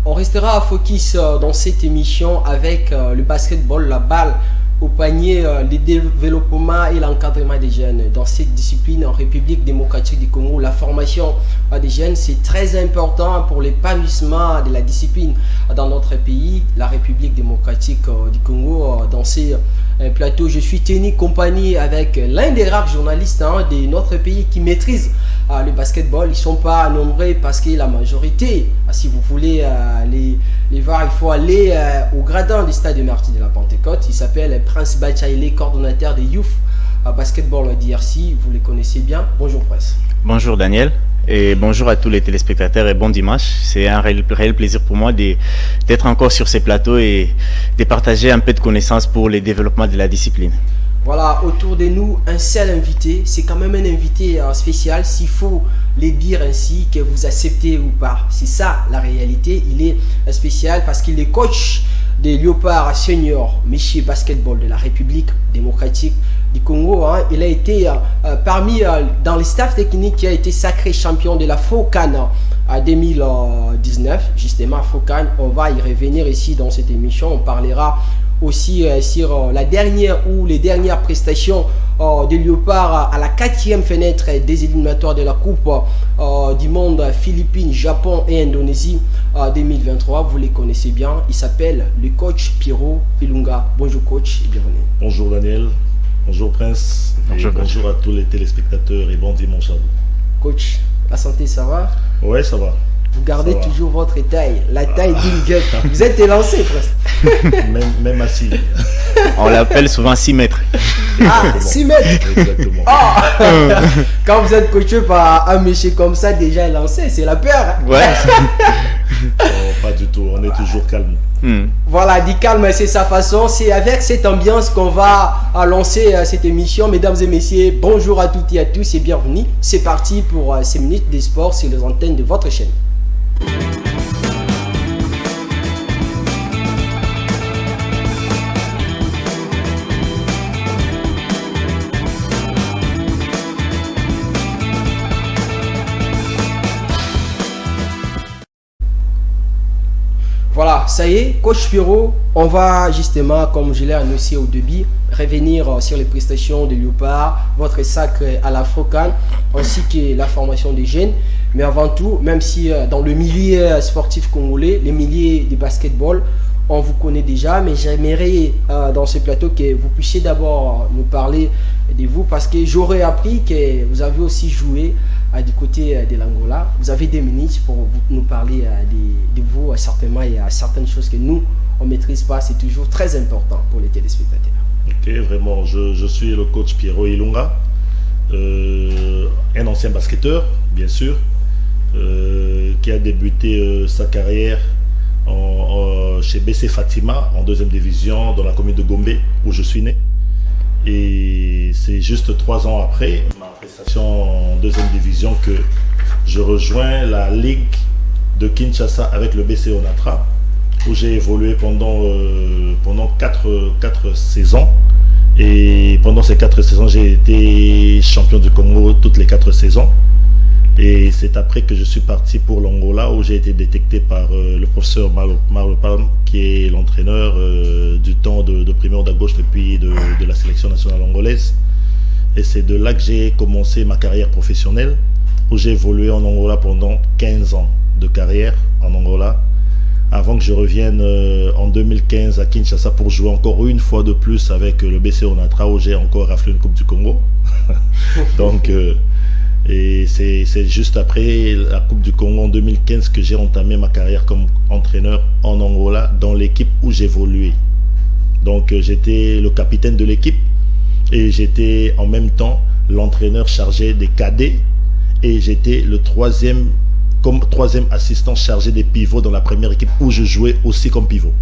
On restera focus dans cette émission avec le basketball, la balle au panier, le développement et l'encadrement des jeunes. Dans cette discipline en République démocratique du Congo, la formation des jeunes, c'est très important pour l'épanouissement de la discipline dans notre pays, la République démocratique du Congo. Dans ces plateaux, je suis tenu compagnie avec l'un des rares journalistes de notre pays qui maîtrise le basketball. Ils ne sont pas nombreux parce que la majorité, si vous voulez les voir, il faut aller au gradin du stade de Martyr de la Pentecôte. Il s'appelle Prince Bachaïlé, coordonnateur des Youth Basketball DRC. Vous les connaissez bien. Bonjour Prince. Bonjour Daniel et bonjour à tous les téléspectateurs et bon dimanche. C'est un réel plaisir pour moi d'être encore sur ces plateaux et de partager un peu de connaissances pour le développement de la discipline. Voilà, autour de nous, un seul invité. C'est quand même un invité spécial, s'il faut le dire ainsi, que vous acceptez ou pas. C'est ça la réalité. Il est spécial parce qu'il est coach des Léopards Senior Méchier Basketball de la République démocratique du Congo. Il a été parmi dans les staffs techniques qui a été sacré champion de la FOCAN à 2019. Justement, FOCAN, on va y revenir ici dans cette émission. On parlera aussi sur la dernière ou les dernières prestations des Léopards à la 4e fenêtre des éliminatoires de la Coupe du Monde Philippines, Japon et Indonésie 2023. Vous les connaissez bien. Il s'appelle le coach Pierrot Ilunga. Bonjour coach et bienvenue. Bonjour Daniel. Bonjour Prince. Bonjour à tous les téléspectateurs et bon dimanche à vous. Coach, la santé ça va? Ouais, ça va. Vous gardez toujours votre taille, la taille d'une gueule. Vous êtes élancé presque. Même assis. On l'appelle souvent 6 mètres. Ah, 6 mètres. Exactement. Quand vous êtes coaché par un monsieur comme ça, déjà élancé, c'est la peur. Ouais. Pas du tout, on est toujours calme. Voilà, dit calme, c'est sa façon. C'est avec cette ambiance qu'on va lancer cette émission. Mesdames et messieurs, bonjour à toutes et à tous et bienvenue. C'est parti pour ces minutes des sports sur les antennes de votre chaîne. Voilà, ça y est, coach Pierrot, on va justement, comme je l'ai annoncé au début, revenir sur les prestations de Léopard, votre sacre à la FOCAN, ainsi que la formation des jeunes. Mais avant tout, même si dans le milieu sportif congolais, les milieux de basketball, on vous connaît déjà, mais j'aimerais dans ce plateau que vous puissiez d'abord nous parler de vous, parce que j'aurais appris que vous avez aussi joué du côté de l'Angola. Vous avez 2 minutes pour nous parler de vous. Certainement, il y a certaines choses que nous, on ne maîtrise pas. C'est toujours très important pour les téléspectateurs. Ok, vraiment, je suis le coach Pierrot Ilunga, un ancien basketteur, bien sûr, qui a débuté sa carrière chez BC Fatima, en 2e division, dans la commune de Gombe, où je suis né. Et c'est juste 3 ans après ma prestation en 2e division que je rejoins la Ligue de Kinshasa avec le BC Onatra, où j'ai évolué pendant 4 saisons. Et pendant ces 4 saisons, j'ai été champion du Congo toutes les 4 saisons. Et c'est après que je suis parti pour l'Angola, où j'ai été détecté par le professeur Marlo Palm, qui est l'entraîneur du temps de Primeiro da Gauche et puis de la sélection nationale angolaise. Et c'est de là que j'ai commencé ma carrière professionnelle, où j'ai évolué en Angola pendant 15 ans de carrière en Angola, avant que je revienne en 2015 à Kinshasa pour jouer encore une fois de plus avec le BC Onatra, où j'ai encore raflé une Coupe du Congo. Donc... Et c'est juste après la Coupe du Congo en 2015 que j'ai entamé ma carrière comme entraîneur en Angola dans l'équipe où j'évoluais. Donc j'étais le capitaine de l'équipe et j'étais en même temps l'entraîneur chargé des cadets et j'étais le troisième assistant chargé des pivots dans la première équipe où je jouais aussi comme pivot.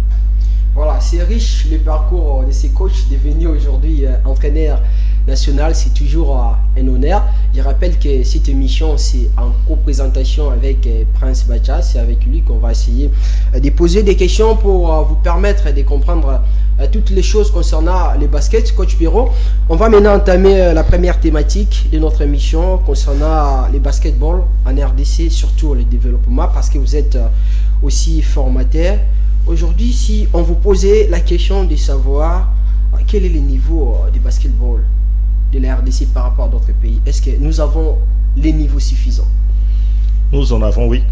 Voilà, c'est riche le parcours de ces coachs devenus aujourd'hui entraîneurs nationale, c'est toujours un honneur. Je rappelle que cette émission, c'est en co-présentation avec Prince Bacha. C'est avec lui qu'on va essayer de poser des questions pour vous permettre de comprendre toutes les choses concernant les baskets. Coach Pierrot, on va maintenant entamer la première thématique de notre émission concernant les basketball en RDC, surtout le développement, parce que vous êtes aussi formateur. Aujourd'hui, si on vous posait la question de savoir quel est le niveau du basketball de la RDC par rapport à d'autres pays, est-ce que nous avons les niveaux suffisants? Nous en avons, oui.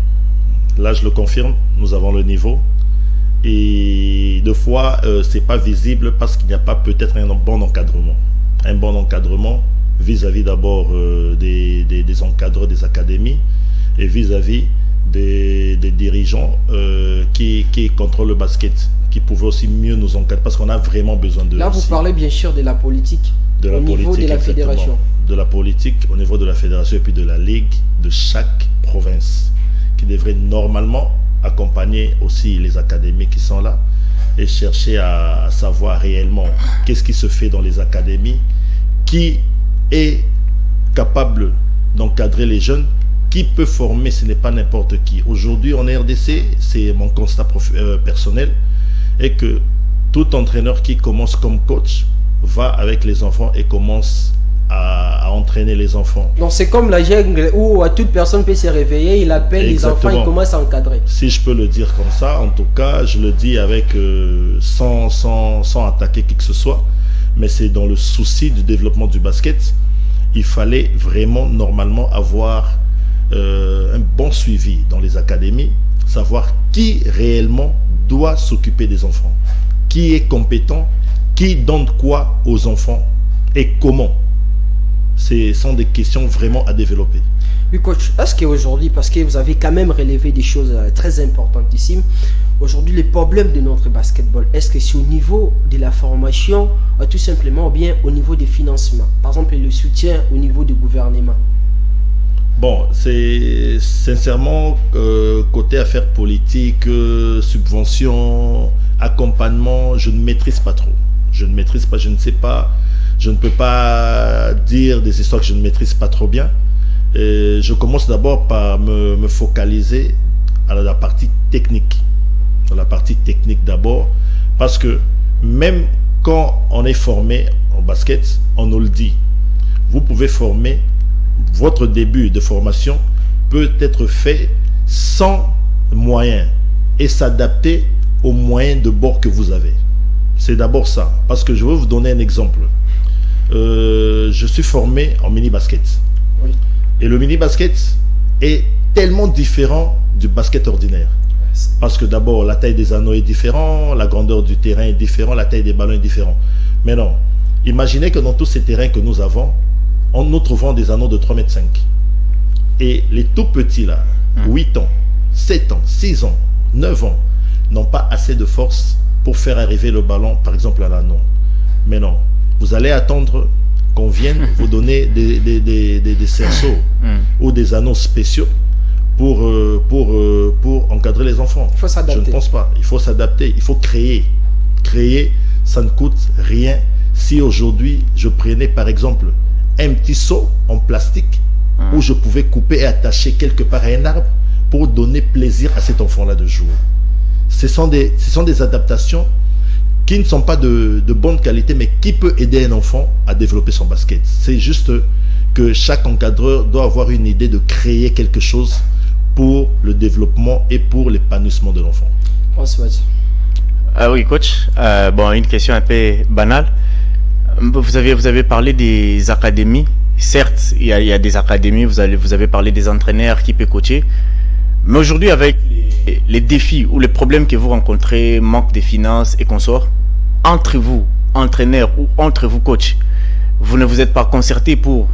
Là, je le confirme, nous avons le niveau. Et deux fois, c'est pas visible parce qu'il n'y a pas peut-être un bon encadrement. Un bon encadrement vis-à-vis d'abord des encadreurs des académies et vis-à-vis des dirigeants qui contrôlent le basket, qui pouvaient aussi mieux nous encadrer parce qu'on a vraiment besoin de... Là, vous parlez bien sûr de la politique au niveau de la fédération. De la politique au niveau de la fédération et puis de la ligue de chaque province qui devrait normalement accompagner aussi les académies qui sont là et chercher à savoir réellement qu'est-ce qui se fait dans les académies, qui est capable d'encadrer les jeunes, qui peut former, ce n'est pas n'importe qui. Aujourd'hui en RDC, c'est mon constat personnel, est que tout entraîneur qui commence comme coach va avec les enfants et commence à entraîner les enfants. Donc c'est comme la jungle où toute personne peut se réveiller, il appelle Exactement. Les enfants, il commence à encadrer. Si je peux le dire comme ça, en tout cas, je le dis avec sans attaquer qui que ce soit, mais c'est dans le souci du développement du basket. Il fallait vraiment normalement avoir un bon suivi dans les académies, savoir qui réellement doit s'occuper des enfants, qui est compétent, qui donne quoi aux enfants et comment. Ce sont des questions vraiment à développer. Oui, coach, est-ce qu'aujourd'hui, parce que vous avez quand même relevé des choses très importantissimes, aujourd'hui, les problèmes de notre basketball, est-ce que c'est au niveau de la formation, tout simplement, ou bien au niveau des financements? Par exemple, le soutien au niveau du gouvernement? Bon, c'est sincèrement côté affaires politiques, subventions, accompagnement, je ne maîtrise pas trop. Je ne maîtrise pas, je ne sais pas. Je ne peux pas dire des histoires que je ne maîtrise pas trop bien. Et je commence d'abord par me focaliser à la partie technique. À la partie technique d'abord. Parce que même quand on est formé en basket, on nous le dit. Vous pouvez former, votre début de formation peut être fait sans moyens et s'adapter aux moyens de bord que vous avez. C'est d'abord ça. Parce que je vais vous donner un exemple. Je suis formé en mini-basket. Oui. Et le mini-basket est tellement différent du basket ordinaire. Parce que d'abord, la taille des anneaux est différente, la grandeur du terrain est différente, la taille des ballons est différente. Mais non, imaginez que dans tous ces terrains que nous avons, nous trouvons des anneaux de 3,5 m. Et les tout petits là, 8 ans, 7 ans, 6 ans, 9 ans, n'ont pas assez de force pour faire arriver le ballon, par exemple, à l'anneau. Mais non. Vous allez attendre qu'on vienne vous donner des cerceaux ou des anneaux spéciaux pour encadrer les enfants. Il faut s'adapter. Je ne pense pas. Il faut s'adapter. Il faut créer. Créer, ça ne coûte rien. Si aujourd'hui, je prenais par exemple un petit seau en plastique où je pouvais couper et attacher quelque part à un arbre pour donner plaisir à cet enfant-là de jouer. Ce sont des adaptations qui ne sont pas de bonne qualité, mais qui peut aider un enfant à développer son basket. C'est juste que chaque encadreur doit avoir une idée de créer quelque chose pour le développement et pour l'épanouissement de l'enfant. Oui, coach. Bon, une question un peu banale. Vous avez parlé des académies. Certes, il y a des académies, vous avez parlé des entraîneurs qui peuvent coacher. Mais aujourd'hui, avec les défis ou les problèmes que vous rencontrez, manque de finances et consorts, entre vous, entraîneurs ou entre vous, coach, vous ne vous êtes pas concerté pour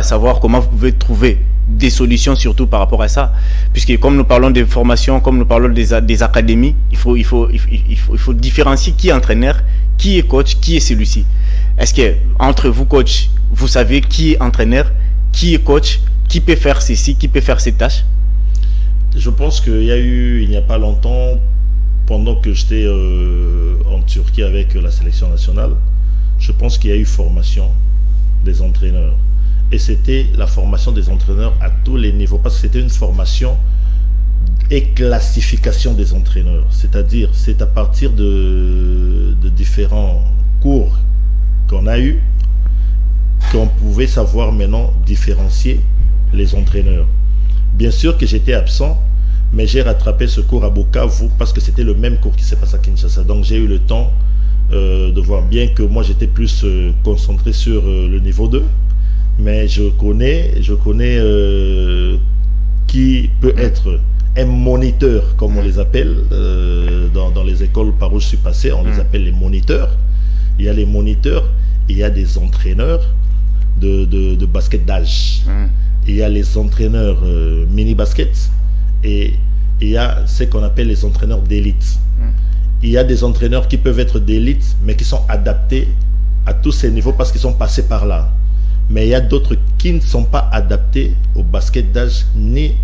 savoir comment vous pouvez trouver des solutions, surtout par rapport à ça. Puisque comme nous parlons des formations, comme nous parlons des académies, il faut différencier qui est entraîneur, qui est coach, qui est celui-ci. Est-ce que entre vous, coach, vous savez qui est entraîneur, qui est coach, qui peut faire ceci, qui peut faire ces tâches? Je pense qu'il y a eu, il n'y a pas longtemps, pendant que j'étais en Turquie avec la sélection nationale, je pense qu'il y a eu formation des entraîneurs. Et c'était la formation des entraîneurs à tous les niveaux, parce que c'était une formation et classification des entraîneurs. C'est-à-dire, c'est à partir de différents cours qu'on a eus qu'on pouvait savoir maintenant différencier les entraîneurs. Bien sûr que j'étais absent, mais j'ai rattrapé ce cours à Bukavu parce que c'était le même cours qui s'est passé à Kinshasa. Donc j'ai eu le temps de voir, bien que moi j'étais plus concentré sur le niveau 2, mais je connais qui peut être un moniteur, comme on les appelle dans les écoles par où je suis passé, on les appelle les moniteurs. Il y a les moniteurs, il y a des entraîneurs de basket d'âge. Il y a les entraîneurs mini-basket et il y a ce qu'on appelle les entraîneurs d'élite. Il y a des entraîneurs qui peuvent être d'élite, mais qui sont adaptés à tous ces niveaux parce qu'ils sont passés par là. Mais il y a d'autres qui ne sont pas adaptés au basket d'âge ni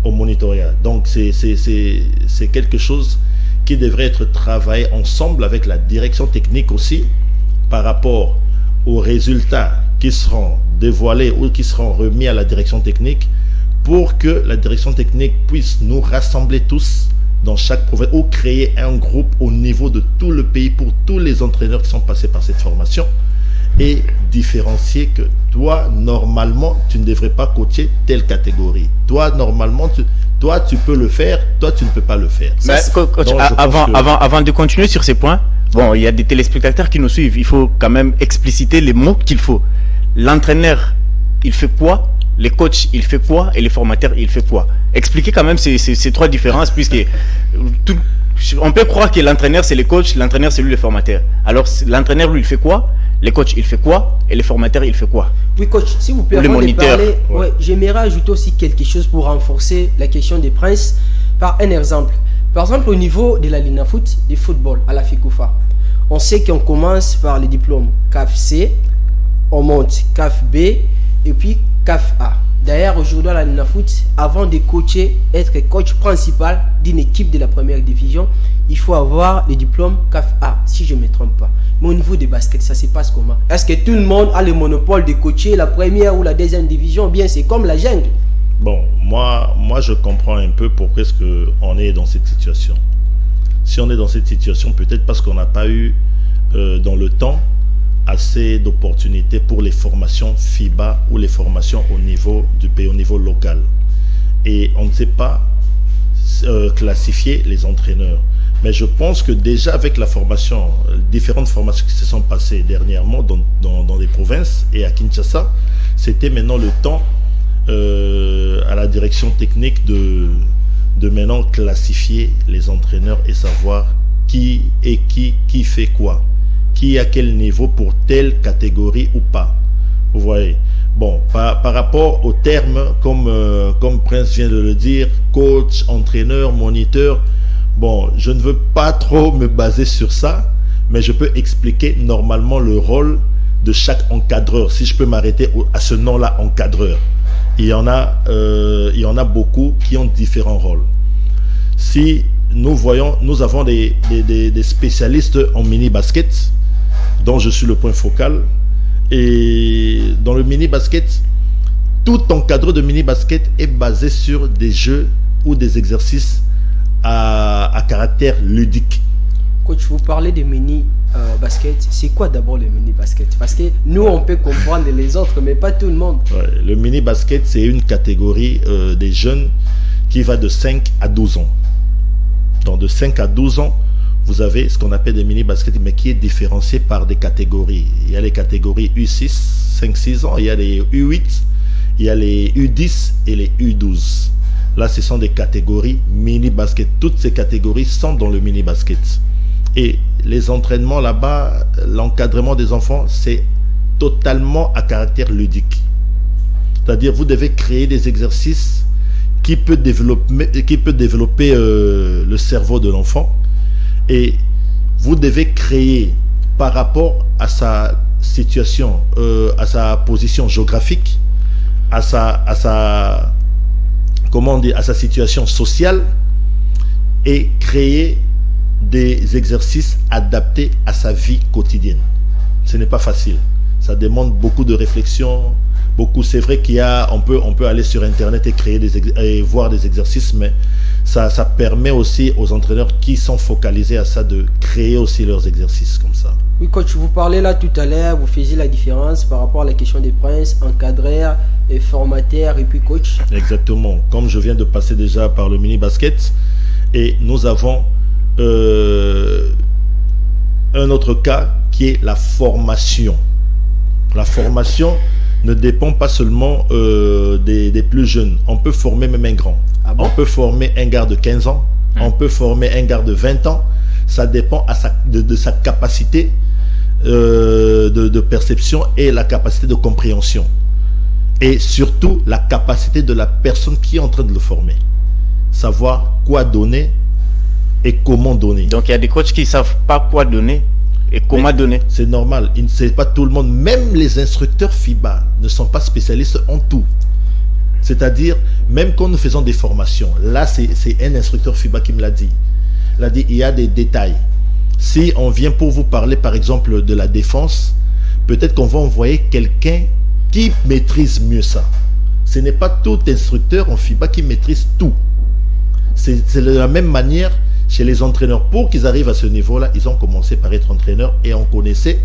au monitorat. Donc c'est quelque chose qui devrait être travaillé ensemble avec la direction technique aussi par rapport aux résultats qui seront dévoilés ou qui seront remis à la direction technique pour que la direction technique puisse nous rassembler tous dans chaque province ou créer un groupe au niveau de tout le pays pour tous les entraîneurs qui sont passés par cette formation et différencier que toi, normalement, tu ne devrais pas coacher telle catégorie. Toi, normalement, tu peux le faire, toi, tu ne peux pas le faire. Mais, coach, avant de continuer sur ces points, bon, il y a des téléspectateurs qui nous suivent. Il faut quand même expliciter les mots qu'il faut. L'entraîneur, il fait quoi? Les coachs, il fait quoi? Et les formateurs, il fait quoi? Expliquez quand même ces trois différences, puisque on peut croire que l'entraîneur, c'est les coachs, l'entraîneur, c'est lui, le formateur. Alors, l'entraîneur, lui, il fait quoi? Les coachs, il fait quoi? Et les formateurs, il fait quoi? Oui, coach, s'il vous plaît, avant de parler, j'aimerais ajouter aussi quelque chose pour renforcer la question des princes par un exemple. Par exemple, au niveau de la Linafoot, du football à la FICOFA, on sait qu'on commence par les diplômes CAF C, on monte CAF B et puis CAF A. D'ailleurs, aujourd'hui à la Linafoot, avant de coacher, être coach principal d'une équipe de la première division, il faut avoir le diplôme CAF A, si je ne me trompe pas. Mais au niveau des baskets, ça se passe comment? Est-ce que tout le monde a le monopole de coacher la première ou la deuxième division? Ou bien c'est comme la jungle? Bon, moi je comprends un peu pourquoi est-ce qu'on est dans cette situation. Si on est dans cette situation, peut-être parce qu'on n'a pas eu dans le temps assez d'opportunités pour les formations FIBA ou les formations au niveau du pays, au niveau local. Et on ne sait pas classifier les entraîneurs. Mais je pense que déjà avec la formation, différentes formations qui se sont passées dernièrement dans les provinces et à Kinshasa, c'était maintenant le temps à la direction technique de maintenant classifier les entraîneurs et savoir qui est qui fait quoi, qui est à quel niveau pour telle catégorie ou pas. Vous voyez. Bon, par rapport aux termes, comme Prince vient de le dire, coach, entraîneur, moniteur, bon, je ne veux pas trop me baser sur ça, mais je peux expliquer normalement le rôle de chaque encadreur, si je peux m'arrêter à ce nom-là, encadreur. Il y en a beaucoup qui ont différents rôles. Si nous avons des spécialistes en mini-basket, dont je suis le point focal. Et dans le mini-basket, tout encadreur de mini-basket est basé sur des jeux ou des exercices à caractère ludique. Coach, vous parlez de mini-basket. C'est quoi d'abord le mini-basket? Parce que nous, on peut comprendre les autres, mais pas tout le monde. Ouais, le mini-basket, c'est une catégorie des jeunes qui va de 5 à 12 ans. Donc de 5 à 12 ans, vous avez ce qu'on appelle des mini-baskets, mais qui est différencié par des catégories. Il y a les catégories U6, 5-6 ans, il y a les U8, il y a les U10 et les U12. Là, ce sont des catégories mini-basket. Toutes ces catégories sont dans le mini-basket. Et les entraînements là-bas, l'encadrement des enfants, c'est totalement à caractère ludique. C'est-à-dire, vous devez créer des exercices qui peut développer le cerveau de l'enfant. Et vous devez créer par rapport à sa situation, à sa position géographique, à sa situation sociale, et créer des exercices adaptés à sa vie quotidienne. Ce n'est pas facile. Ça demande beaucoup de réflexion. C'est vrai on peut aller sur Internet et et voir des exercices, mais ça permet aussi aux entraîneurs qui sont focalisés à ça de créer aussi leurs exercices comme ça. Oui, coach, vous parlez là tout à l'heure, vous faisiez la différence par rapport à la question des princes, encadreurs, et formateurs et puis coach. Exactement. Comme je viens de passer déjà par le mini-basket, et nous avons un autre cas qui est la formation. La formation ne dépend pas seulement des plus jeunes. On peut former même un grand. Ah bon? On peut former un gars de 15 ans. On peut former un gars de 20 ans. Ça dépend de sa capacité de perception et la capacité de compréhension. Et surtout, la capacité de la personne qui est en train de le former. Savoir quoi donner et comment donner. Donc, il y a des coachs qui ne savent pas quoi donner et comment donner. C'est normal. C'est pas tout le monde. Même les instructeurs FIBA ne sont pas spécialistes en tout. C'est-à-dire, même quand nous faisons des formations, là, c'est un instructeur FIBA qui me l'a dit. Il a dit, il y a des détails. Si on vient pour vous parler, par exemple, de la défense, peut-être qu'on va envoyer quelqu'un qui maîtrise mieux ça. Ce n'est pas tout instructeur en FIBA qui maîtrise tout. C'est de la même manière chez les entraîneurs. Pour qu'ils arrivent à ce niveau-là, ils ont commencé par être entraîneurs et on connaissait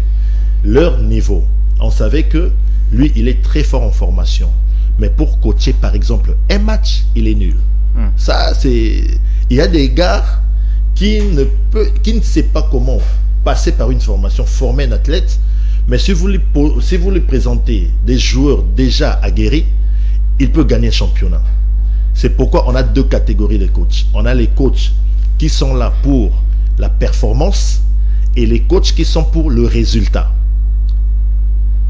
leur niveau. On savait que lui, il est très fort en formation. Mais pour coacher, par exemple, un match, il est nul. Ça, c'est... Il y a des gars qui ne savent pas comment passer par une formation, former un athlète. Mais si vous lui présentez des joueurs déjà aguerris, il peut gagner un championnat. C'est pourquoi on a deux catégories de coachs. On a les coachs qui sont là pour la performance et les coachs qui sont pour le résultat.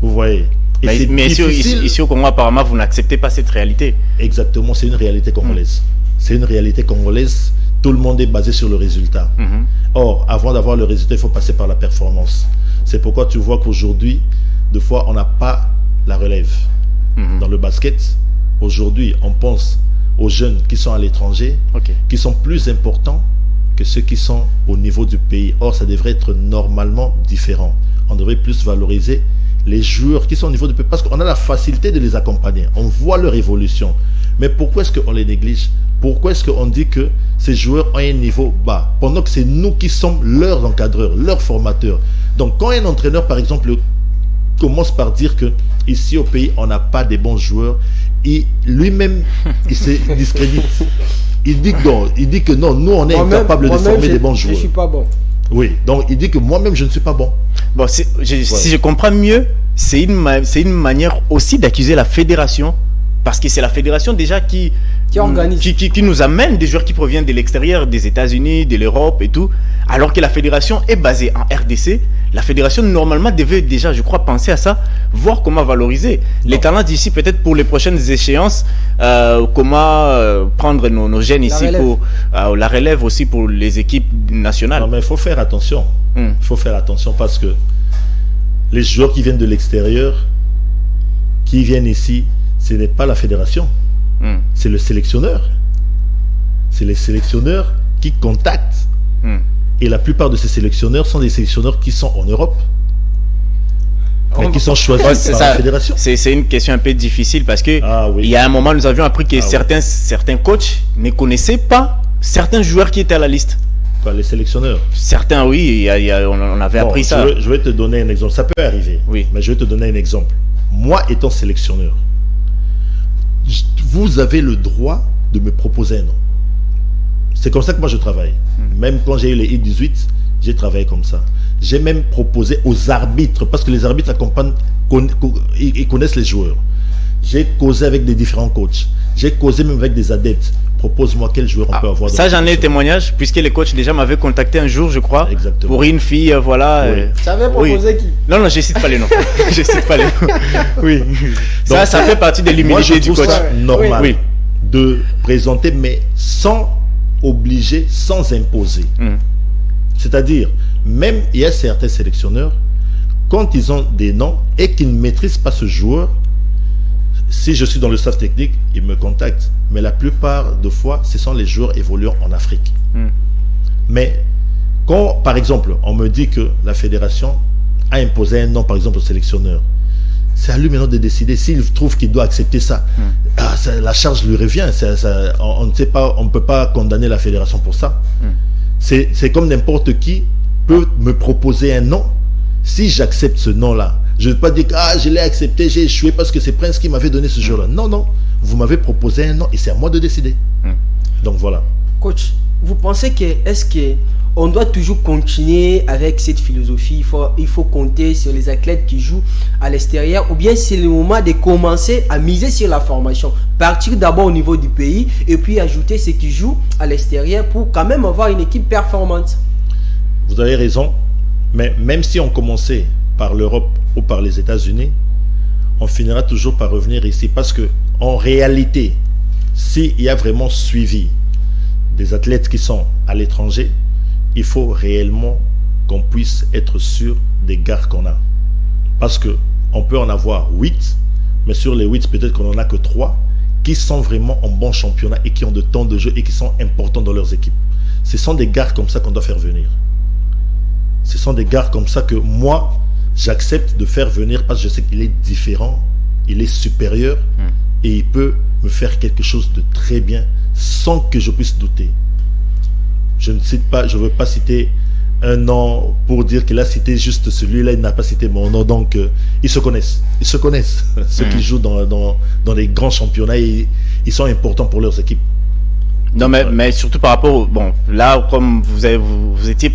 Vous voyez? Et mais ici au Congo, apparemment, vous n'acceptez pas cette réalité. Exactement, c'est une réalité congolaise. C'est une réalité congolaise. Tout le monde est basé sur le résultat. Or, avant d'avoir le résultat, il faut passer par la performance. C'est pourquoi tu vois qu'aujourd'hui, des fois, on n'a pas la relève. Dans le basket, aujourd'hui, on pense aux jeunes qui sont à l'étranger, qui sont plus importants que ceux qui sont au niveau du pays. Or, ça devrait être normalement différent. On devrait plus valoriser les joueurs qui sont au niveau du pays, parce qu'on a la facilité de les accompagner. On voit leur évolution. Mais pourquoi est-ce qu'on les néglige? Pourquoi est-ce qu'on dit que ces joueurs ont un niveau bas, pendant que c'est nous qui sommes leurs encadreurs, leurs formateurs? Donc, quand un entraîneur, par exemple, commence par dire que ici au pays, on n'a pas de bons joueurs, lui-même, il se discrédite. Il dit que non, nous, on est incapable de former des bons joueurs. Je ne suis pas bon. Oui, donc il dit que moi-même, je ne suis pas bon. Bon, si je comprends mieux, c'est une manière aussi d'accuser la fédération, parce que c'est la fédération déjà qui organise, qui nous amène des joueurs qui proviennent de l'extérieur, des États-Unis, de l'Europe et tout, alors que la fédération est basée en RDC. La fédération normalement devait déjà, je crois, penser à ça, voir comment valoriser les talents d'ici, peut-être pour les prochaines échéances, comment prendre nos jeunes ici pour la relève aussi pour les équipes nationales. Non, mais il faut faire attention. Il faut faire attention parce que les joueurs qui viennent de l'extérieur, qui viennent ici, ce n'est pas la fédération, c'est le sélectionneur. C'est les sélectionneurs qui contactent. Et la plupart de ces sélectionneurs sont des sélectionneurs qui sont en Europe, mais qui sont choisis par la fédération. C'est une question un peu difficile parce que il y a un moment, nous avions appris que certains coachs ne connaissaient pas certains joueurs qui étaient à la liste. Les sélectionneurs. Certains, oui, on avait appris ça. Je vais te donner un exemple. Ça peut arriver, mais je vais te donner un exemple. Moi, étant sélectionneur, vous avez le droit de me proposer un nom. C'est comme ça que moi je travaille. Même quand j'ai eu les I-18, j'ai travaillé comme ça. J'ai même proposé aux arbitres, parce que les arbitres accompagnent, ils connaissent les joueurs. J'ai causé avec des différents coachs. J'ai causé même avec des adeptes. Propose-moi quel joueur on peut avoir. Ça, j'en ai témoignage, puisque les coachs déjà m'avaient contacté un jour, je crois, pour une fille, voilà. Ça avait proposé qui? Non, je cite pas les noms. Je cite pas les noms. Oui. Donc, ça fait partie de l'humilité du coach. Ça normal de présenter, mais sans obliger, sans imposer. C'est-à-dire, même il y a certains sélectionneurs, quand ils ont des noms et qu'ils ne maîtrisent pas ce joueur, si je suis dans le staff technique, ils me contactent. Mais la plupart de fois, ce sont les joueurs évoluant en Afrique. Mais quand, par exemple, on me dit que la fédération a imposé un nom, par exemple, au sélectionneur, c'est à lui maintenant de décider. S'il trouve qu'il doit accepter ça, la charge lui revient. On ne sait pas, on ne peut pas condamner la fédération pour ça. C'est comme n'importe qui peut me proposer un nom. Si j'accepte ce nom-là, je ne vais pas dire que je l'ai accepté, j'ai échoué parce que c'est Prince qui m'avait donné ce jour-là. Non, non. Vous m'avez proposé un nom et c'est à moi de décider. Donc voilà. Coach, vous pensez est-ce qu'on doit toujours continuer avec cette philosophie, il faut compter sur les athlètes qui jouent à l'extérieur, ou bien c'est le moment de commencer à miser sur la formation, partir d'abord au niveau du pays et puis ajouter ceux qui jouent à l'extérieur pour quand même avoir une équipe performante? Vous avez raison, mais même si on commençait par l'Europe ou par les États-Unis, on finira toujours par revenir ici parce que en réalité, s'il y a vraiment suivi des athlètes qui sont à l'étranger, il faut réellement qu'on puisse être sûr des gars qu'on a. Parce qu'on peut en avoir 8, mais sur les 8, peut-être qu'on n'en a que 3 qui sont vraiment en bon championnat et qui ont de temps de jeu et qui sont importants dans leurs équipes. Ce sont des gars comme ça qu'on doit faire venir. Ce sont des gars comme ça que moi, j'accepte de faire venir parce que je sais qu'il est différent, il est supérieur et il peut me faire quelque chose de très bien sans que je puisse douter. Je ne cite pas, je ne veux pas citer un nom pour dire qu'il a cité juste celui-là, il n'a pas cité mon nom, donc ils se connaissent. Ils se connaissent. Ceux qui jouent dans les grands championnats, ils sont importants pour leurs équipes. Non, mais surtout par rapport au, bon, là, comme vous étiez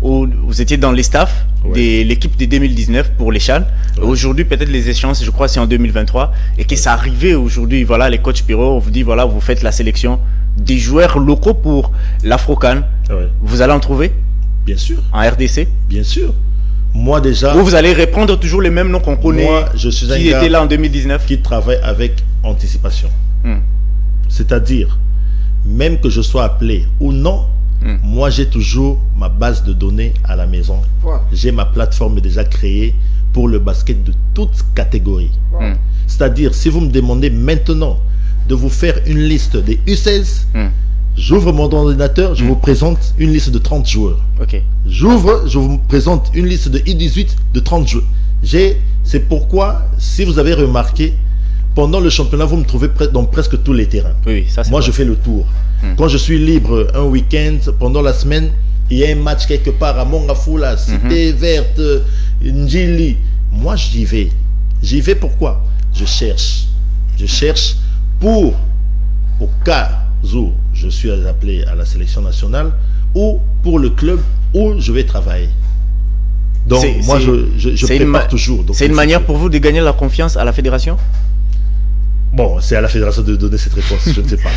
vous étiez dans les staffs de l'équipe de 2019 pour les CHAN. Aujourd'hui, peut-être les échéances, je crois, c'est en 2023. Et que ça arrivait aujourd'hui, voilà, les coachs Pirot, on vous dit, voilà, vous faites la sélection des joueurs locaux pour l'Afro-CAN. Vous allez en trouver? Bien sûr. En RDC? Bien sûr. Moi déjà... Ou vous allez reprendre toujours les mêmes noms qu'on connaît, moi, je suis qui étaient là en 2019? Qui travaille avec anticipation. C'est-à-dire, même que je sois appelé ou non, moi j'ai toujours ma base de données à la maison. J'ai ma plateforme déjà créée pour le basket de toutes catégories. C'est-à-dire, si vous me demandez maintenant de vous faire une liste des U16, j'ouvre mon ordinateur, je vous présente une liste de 30 joueurs. Je vous présente une liste de U18 de 30 joueurs. C'est pourquoi, si vous avez remarqué, pendant le championnat, vous me trouvez dans presque tous les terrains. Moi, je fais le tour. Quand je suis libre un week-end, pendant la semaine, il y a un match quelque part à Mongafula, Cité Verte, Njili. Moi, j'y vais. J'y vais pourquoi? Je cherche. Je cherche pour, au cas où je suis appelé à la sélection nationale, ou pour le club où je vais travailler. Donc, moi, je prépare toujours. C'est une manière pour vous de gagner la confiance à la fédération? Bon, c'est à la fédération de donner cette réponse, je ne sais pas.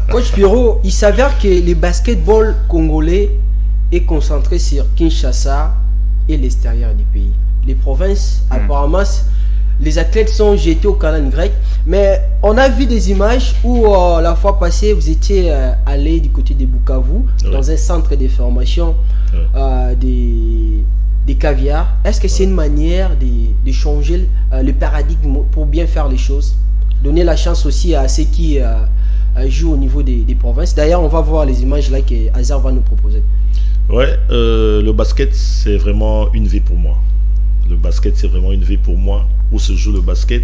Coach Pirot, il s'avère que le basketball congolais est concentré sur Kinshasa et l'extérieur du pays. Les provinces, apparemment, les athlètes sont jetés au calendrier grec. Mais on a vu des images où la fois passée, vous étiez allé du côté de Bukavu, dans un centre de formation des caviars. Est-ce que c'est une manière de changer le paradigme pour bien faire les choses? Donner la chance aussi à ceux qui jouent au niveau des provinces. D'ailleurs, on va voir les images là que Hazard va nous proposer. Ouais, le basket, c'est vraiment une vie pour moi. Le basket, c'est vraiment une vie pour moi. Où se joue le basket,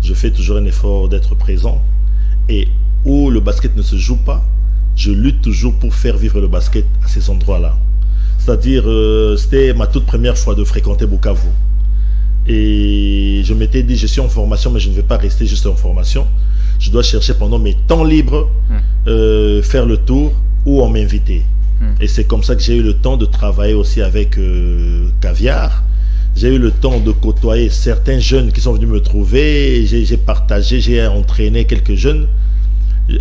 je fais toujours un effort d'être présent. Et où le basket ne se joue pas, je lutte toujours pour faire vivre le basket à ces endroits-là. C'est-à-dire, c'était ma toute première fois de fréquenter Bukavu. Et je m'étais dit, je suis en formation, mais je ne vais pas rester juste en formation. Je dois chercher pendant mes temps libres, faire le tour ou on m'inviter. Et c'est comme ça que j'ai eu le temps de travailler aussi avec Caviar. J'ai eu le temps de côtoyer certains jeunes qui sont venus me trouver. J'ai partagé, j'ai entraîné quelques jeunes.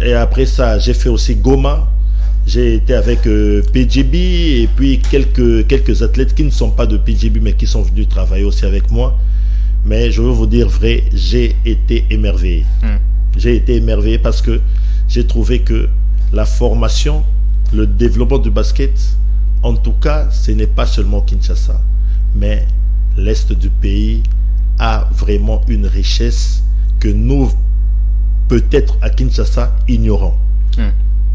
Et après ça, j'ai fait aussi Goma. J'ai été avec PGB et puis quelques athlètes qui ne sont pas de PGB mais qui sont venus travailler aussi avec moi. Mais je veux vous dire vrai, j'ai été émerveillé. J'ai été émerveillé parce que j'ai trouvé que la formation, le développement du basket, en tout cas, ce n'est pas seulement Kinshasa, mais l'Est du pays a vraiment une richesse que nous, peut-être à Kinshasa, ignorons.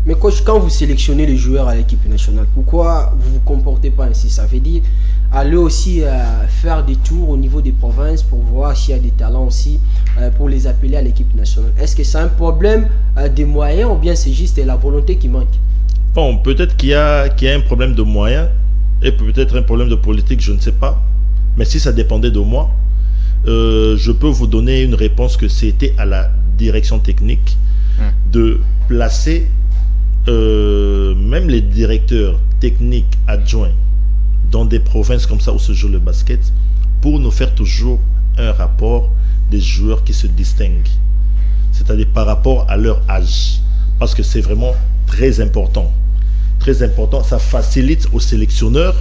Mais coach, quand vous sélectionnez les joueurs à l'équipe nationale, pourquoi vous ne vous comportez pas ainsi? Ça veut dire aller aussi faire des tours au niveau des provinces pour voir s'il y a des talents aussi pour les appeler à l'équipe nationale. Est-ce que c'est un problème des moyens ou bien c'est juste la volonté qui manque? Bon, peut-être qu'il y a un problème de moyens et peut-être un problème de politique, je ne sais pas. Mais si ça dépendait de moi, je peux vous donner une réponse que c'était à la direction technique de placer même les directeurs techniques adjoints dans des provinces comme ça où se joue le basket pour nous faire toujours un rapport des joueurs qui se distinguent, c'est-à-dire par rapport à leur âge, parce que c'est vraiment très important, ça facilite au sélectionneur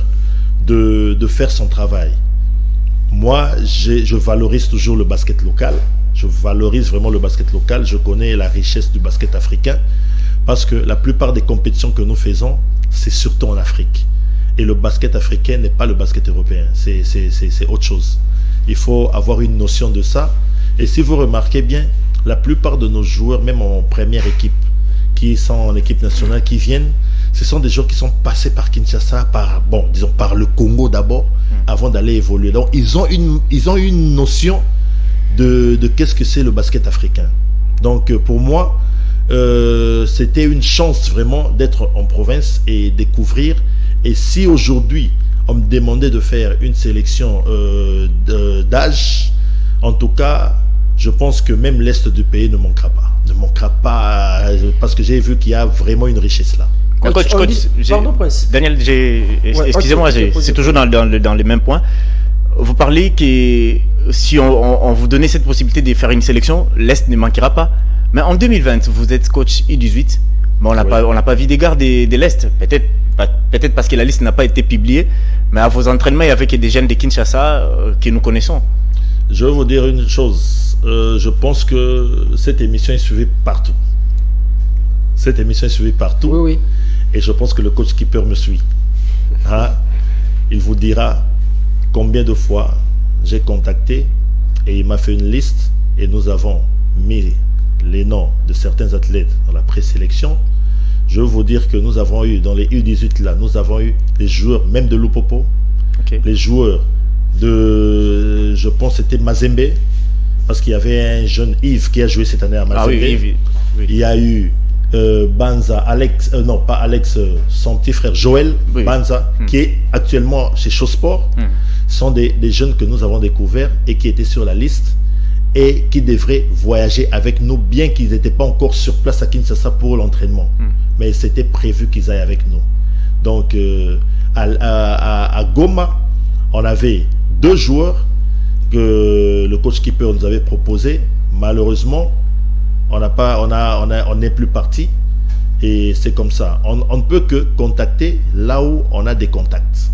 de faire son travail. Moi, je valorise toujours le basket local, je valorise vraiment le basket local, je connais la richesse du basket africain, parce que la plupart des compétitions que nous faisons, c'est surtout en Afrique. Et le basket africain n'est pas le basket européen, c'est autre chose. Il faut avoir une notion de ça. Et si vous remarquez bien, la plupart de nos joueurs, même en première équipe, qui sont en équipe nationale, qui viennent, ce sont des joueurs qui sont passés par Kinshasa, par le Congo d'abord, avant d'aller évoluer. Donc ils ont une notion de qu'est-ce que c'est le basket africain. Donc pour moi, c'était une chance vraiment d'être en province et découvrir. Et si aujourd'hui on me demandait de faire une sélection d'âge, en tout cas, je pense que même l'Est du pays ne manquera pas, parce que j'ai vu qu'il y a vraiment une richesse là. Coach, pardon, Prince. Daniel, excusez-moi, c'est toujours dans les mêmes points. Vous parlez que si on vous donnait cette possibilité de faire une sélection, l'Est ne manquera pas. Mais en 2020, vous êtes coach U18, mais on n'a pas vu d'égard de l'Est. Peut-être parce que la liste n'a pas été publiée, mais à vos entraînements, il y avait des jeunes de Kinshasa que nous connaissons. Je vais vous dire une chose. Je pense que cette émission est suivie partout. Oui. Et je pense que le coach keeper me suit. Il vous dira combien de fois j'ai contacté et il m'a fait une liste et nous avons mis les noms de certains athlètes dans la présélection. Je veux vous dire que nous avons eu, dans les U18 là, nous avons eu des joueurs même de Lupopo, les joueurs de, je pense c'était Mazembe, parce qu'il y avait un jeune Yves qui a joué cette année à Mazembe. Oui. Il y a eu Banza, Alex, non pas Alex, son petit frère Joël Banza, qui est actuellement chez Showsport. Ce sont des jeunes que nous avons découverts et qui étaient sur la liste et qui devraient voyager avec nous, bien qu'ils n'étaient pas encore sur place à Kinshasa pour l'entraînement. Mais c'était prévu qu'ils aillent avec nous. Donc à Goma, on avait 2 joueurs que le coach keeper nous avait proposé. Malheureusement, on n'est plus parti. Et c'est comme ça. On ne peut que contacter là où on a des contacts.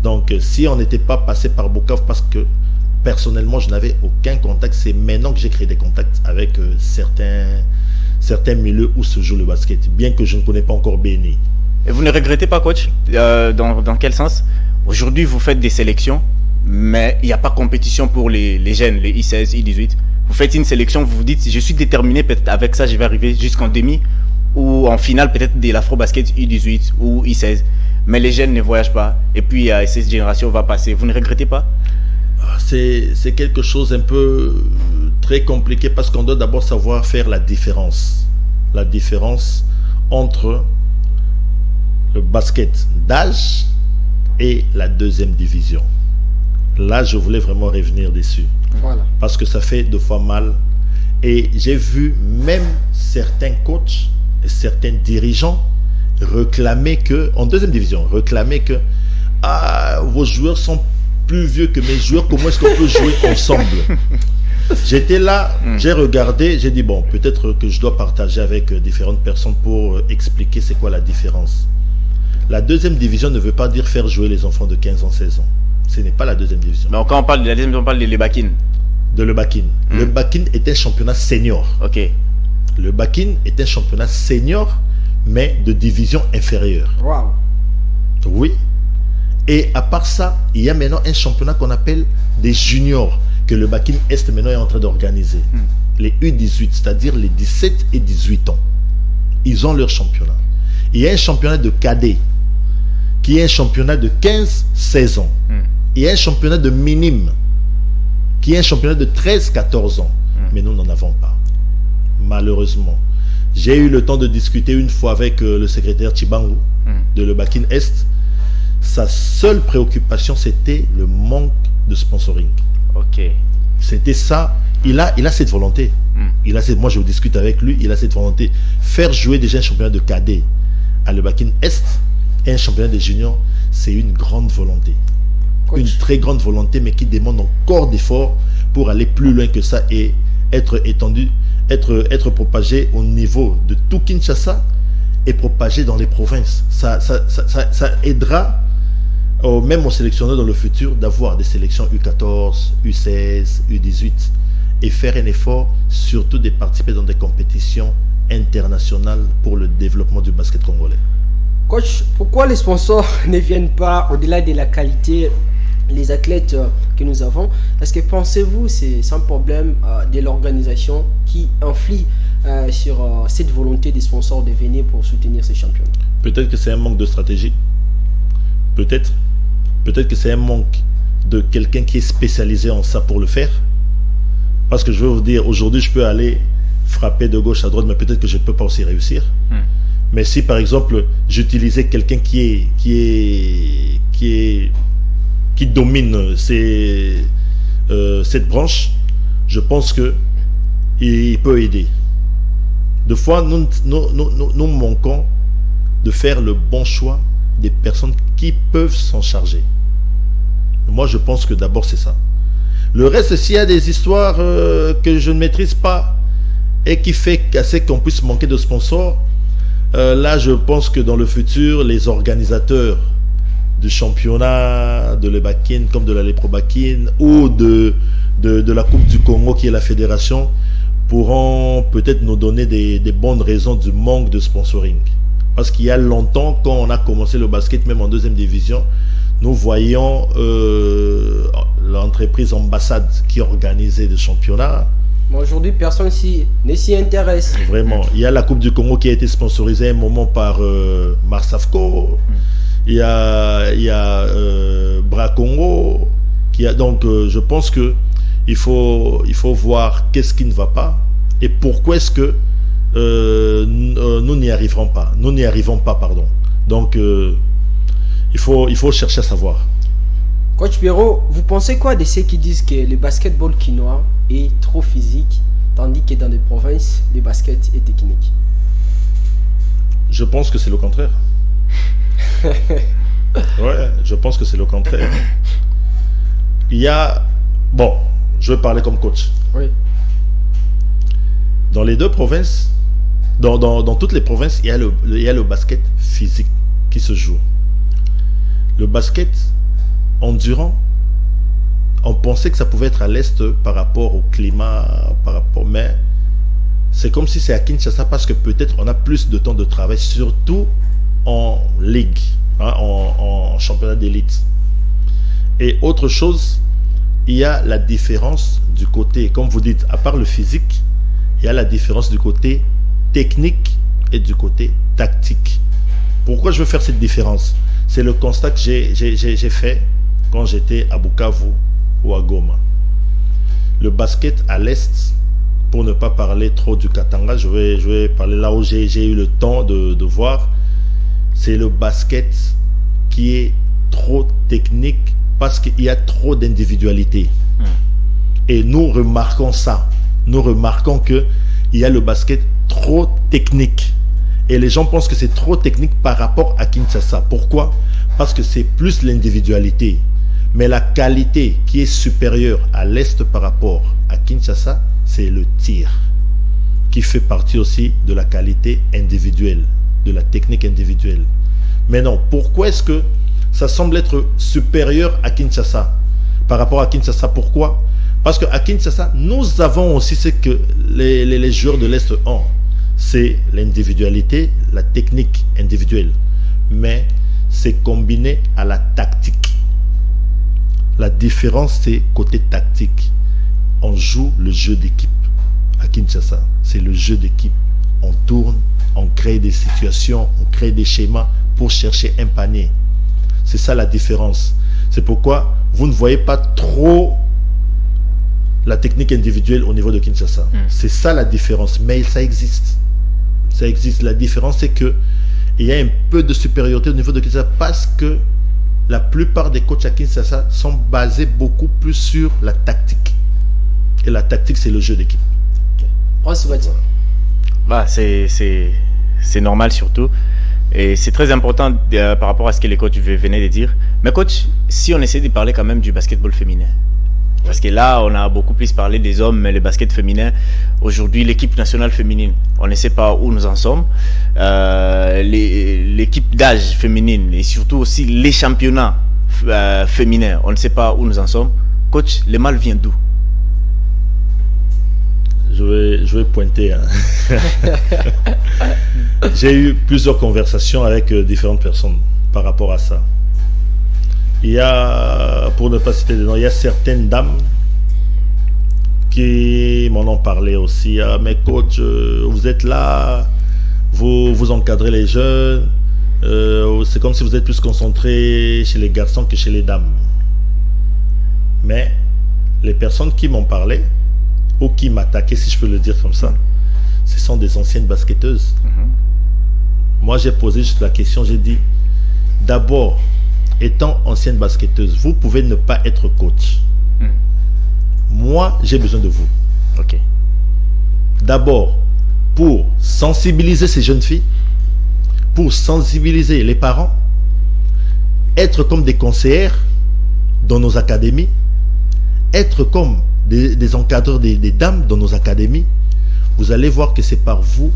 Donc si on n'était pas passé par Bukavu, parce que personnellement je n'avais aucun contact, c'est maintenant que j'ai créé des contacts avec certains milieux où se joue le basket, bien que je ne connais pas encore Béni. Et vous ne regrettez pas, coach? Dans quel sens? Aujourd'hui vous faites des sélections, mais il n'y a pas compétition pour les jeunes, les I16, I18. Vous faites une sélection, vous vous dites je suis déterminé, peut-être avec ça je vais arriver jusqu'en demi ou en finale peut-être de l'Afro-Basket I18 ou I16. Mais les jeunes ne voyagent pas. Et puis cette génération va passer. Vous ne regrettez pas? C'est quelque chose un peu très compliqué parce qu'on doit d'abord savoir faire la différence. La différence entre le basket d'âge et la 2e division. Là, je voulais vraiment revenir dessus. Voilà. Parce que ça fait 2 fois mal. Et j'ai vu même certains coachs et certains dirigeants réclamer que, en 2e division, vos joueurs sont plus vieux que mes joueurs, comment est-ce qu'on peut jouer ensemble? J'étais là, j'ai regardé, j'ai dit bon, peut-être que je dois partager avec différentes personnes pour expliquer c'est quoi la différence. La 2e division ne veut pas dire faire jouer les enfants de 15 ans, 16 ans. Ce n'est pas la 2e division. Mais quand on parle de la 2e, on parle de Lebakin. De Lebakin. Lebakin est un championnat senior. Ok. Lebakin est un championnat senior, mais de division inférieure. Wow. Oui. Et à part ça, il y a maintenant un championnat qu'on appelle des juniors, que le Bakin Est maintenant est en train d'organiser. Les U18, c'est-à-dire les 17 et 18 ans. ils ont leur championnat. Il y a un championnat de cadets, qui est un championnat de 15-16 ans. Il y a un championnat de minime, qui est un championnat de 13-14 ans. Mais nous n'en avons pas. Malheureusement. J'ai eu le temps de discuter une fois avec le secrétaire Chibangu de Le Bakin Est. Sa seule préoccupation, c'était le manque de sponsoring. Ok. C'était ça. Il a cette volonté. Moi, je discute avec lui. Il a cette volonté. Faire jouer déjà un championnat de cadet à Le Bakin Est et un championnat de juniors, c'est une grande volonté. Coach. Une très grande volonté, mais qui demande encore d'efforts pour aller plus loin que ça et être étendu, être propagé au niveau de tout Kinshasa et propagé dans les provinces. Ça aidera même aux sélectionneurs dans le futur d'avoir des sélections U14, U16, U18 et faire un effort, surtout de participer dans des compétitions internationales pour le développement du basket congolais. Coach, pourquoi les sponsors ne viennent pas au-delà de la qualité, les athlètes que nous avons? Est-ce que pensez-vous c'est un problème de l'organisation qui influe sur cette volonté des sponsors de venir pour soutenir ces champions? Peut-être que c'est un manque de stratégie. Peut-être que c'est un manque de quelqu'un qui est spécialisé en ça pour le faire. Parce que je veux vous dire, aujourd'hui, je peux aller frapper de gauche à droite, mais peut-être que je ne peux pas aussi réussir. Mais si, par exemple, j'utilisais quelqu'un qui domine cette branche, je pense qu'il peut aider. Des fois, nous manquons de faire le bon choix des personnes qui peuvent s'en charger. Moi, je pense que d'abord, c'est ça. Le reste, s'il y a des histoires que je ne maîtrise pas et qui fait qu'on puisse manquer de sponsors, là, je pense que dans le futur, les organisateurs du championnat de Le Bakin, comme de la Lepro Bakin ou de la Coupe du Congo, qui est la fédération, pourront peut-être nous donner des bonnes raisons du manque de sponsoring. Parce qu'il y a longtemps, quand on a commencé le basket, même en deuxième division, nous voyions l'entreprise Ambassade qui organisait des championnats. Aujourd'hui, personne ne s'y intéresse. Vraiment. Il y a la Coupe du Congo qui a été sponsorisée à un moment par Marsafco. Il y a Bras Congo. Donc, je pense qu'il faut voir qu'est-ce qui ne va pas et pourquoi est-ce que nous n'y arriverons pas. Nous n'y arrivons pas, pardon. Donc, il faut chercher à savoir. Coach Pierrot, vous pensez quoi de ceux qui disent que le basketball quinois est trop physique, tandis que dans les provinces, le basket est technique? Je pense que c'est le contraire. Ouais, je pense que c'est le contraire. Il y a... Bon, je vais parler comme coach. Oui. Dans les deux provinces, dans toutes les provinces, il y a le basket physique qui se joue. Le basket endurant, on pensait que ça pouvait être à l'est par rapport au climat, mais c'est comme si c'est à Kinshasa parce que peut-être on a plus de temps de travail, surtout en ligue, en championnat d'élite. Et autre chose, il y a la différence du côté, comme vous dites, à part le physique, il y a la différence du côté technique et du côté tactique. Pourquoi je veux faire cette différence? C'est le constat que j'ai fait quand j'étais à Bukavu ou à Goma. Le basket à l'est, pour ne pas parler trop du Katanga, je vais parler là où j'ai eu le temps de voir, c'est le basket qui est trop technique parce qu'il y a trop d'individualité. Et nous remarquons ça. Nous remarquons qu'il y a le basket trop technique. Et les gens pensent que c'est trop technique par rapport à Kinshasa. Pourquoi? Parce que c'est plus l'individualité. Mais la qualité qui est supérieure à l'Est par rapport à Kinshasa, c'est le tir, qui fait partie aussi de la qualité individuelle, de la technique individuelle. Mais non, pourquoi est-ce que ça semble être supérieur à Kinshasa par rapport à Kinshasa? Pourquoi? Parce qu'à Kinshasa, nous avons aussi ce que les joueurs de l'Est ont. C'est l'individualité, la technique individuelle. Mais c'est combiné à la tactique. La différence, c'est côté tactique. On joue le jeu d'équipe. À Kinshasa, c'est le jeu d'équipe. On tourne, on crée des situations, on crée des schémas pour chercher un panier. C'est ça la différence. C'est pourquoi vous ne voyez pas trop la technique individuelle au niveau de Kinshasa. C'est ça la différence, mais ça existe. Ça existe. La différence, c'est que il y a un peu de supériorité au niveau de Kinshasa parce que la plupart des coachs à Kinshasa sont basés beaucoup plus sur la tactique. Et la tactique, c'est le jeu d'équipe. On se va dire. Bah, c'est normal surtout. Et c'est très important par rapport à ce que les coachs venaient de dire. Mais coach, si on essaie de parler quand même du basketball féminin. Parce que là, on a beaucoup plus parlé des hommes, mais le basket féminin, aujourd'hui, l'équipe nationale féminine, on ne sait pas où nous en sommes. L'équipe d'âge féminine et surtout aussi les championnats féminins, on ne sait pas où nous en sommes. Coach, le mal vient d'où? Je vais pointer. J'ai eu plusieurs conversations avec différentes personnes par rapport à ça. Il y a, pour ne pas citer des noms, il y a certaines dames qui m'en ont parlé aussi. Ah, mais coach, vous êtes là, vous encadrez les jeunes. C'est comme si vous êtes plus concentré chez les garçons que chez les dames. Mais les personnes qui m'ont parlé, ou qui m'attaquaient, si je peux le dire comme ça, ce sont des anciennes basketteuses. Moi, j'ai posé juste la question, j'ai dit, d'abord, étant ancienne basketteuse, vous pouvez ne pas être coach. Moi, j'ai besoin de vous. Ok. D'abord, pour sensibiliser ces jeunes filles, pour sensibiliser les parents, être comme des conseillères dans nos académies, être comme des encadreurs des dames dans nos académies. Vous allez voir que c'est par vous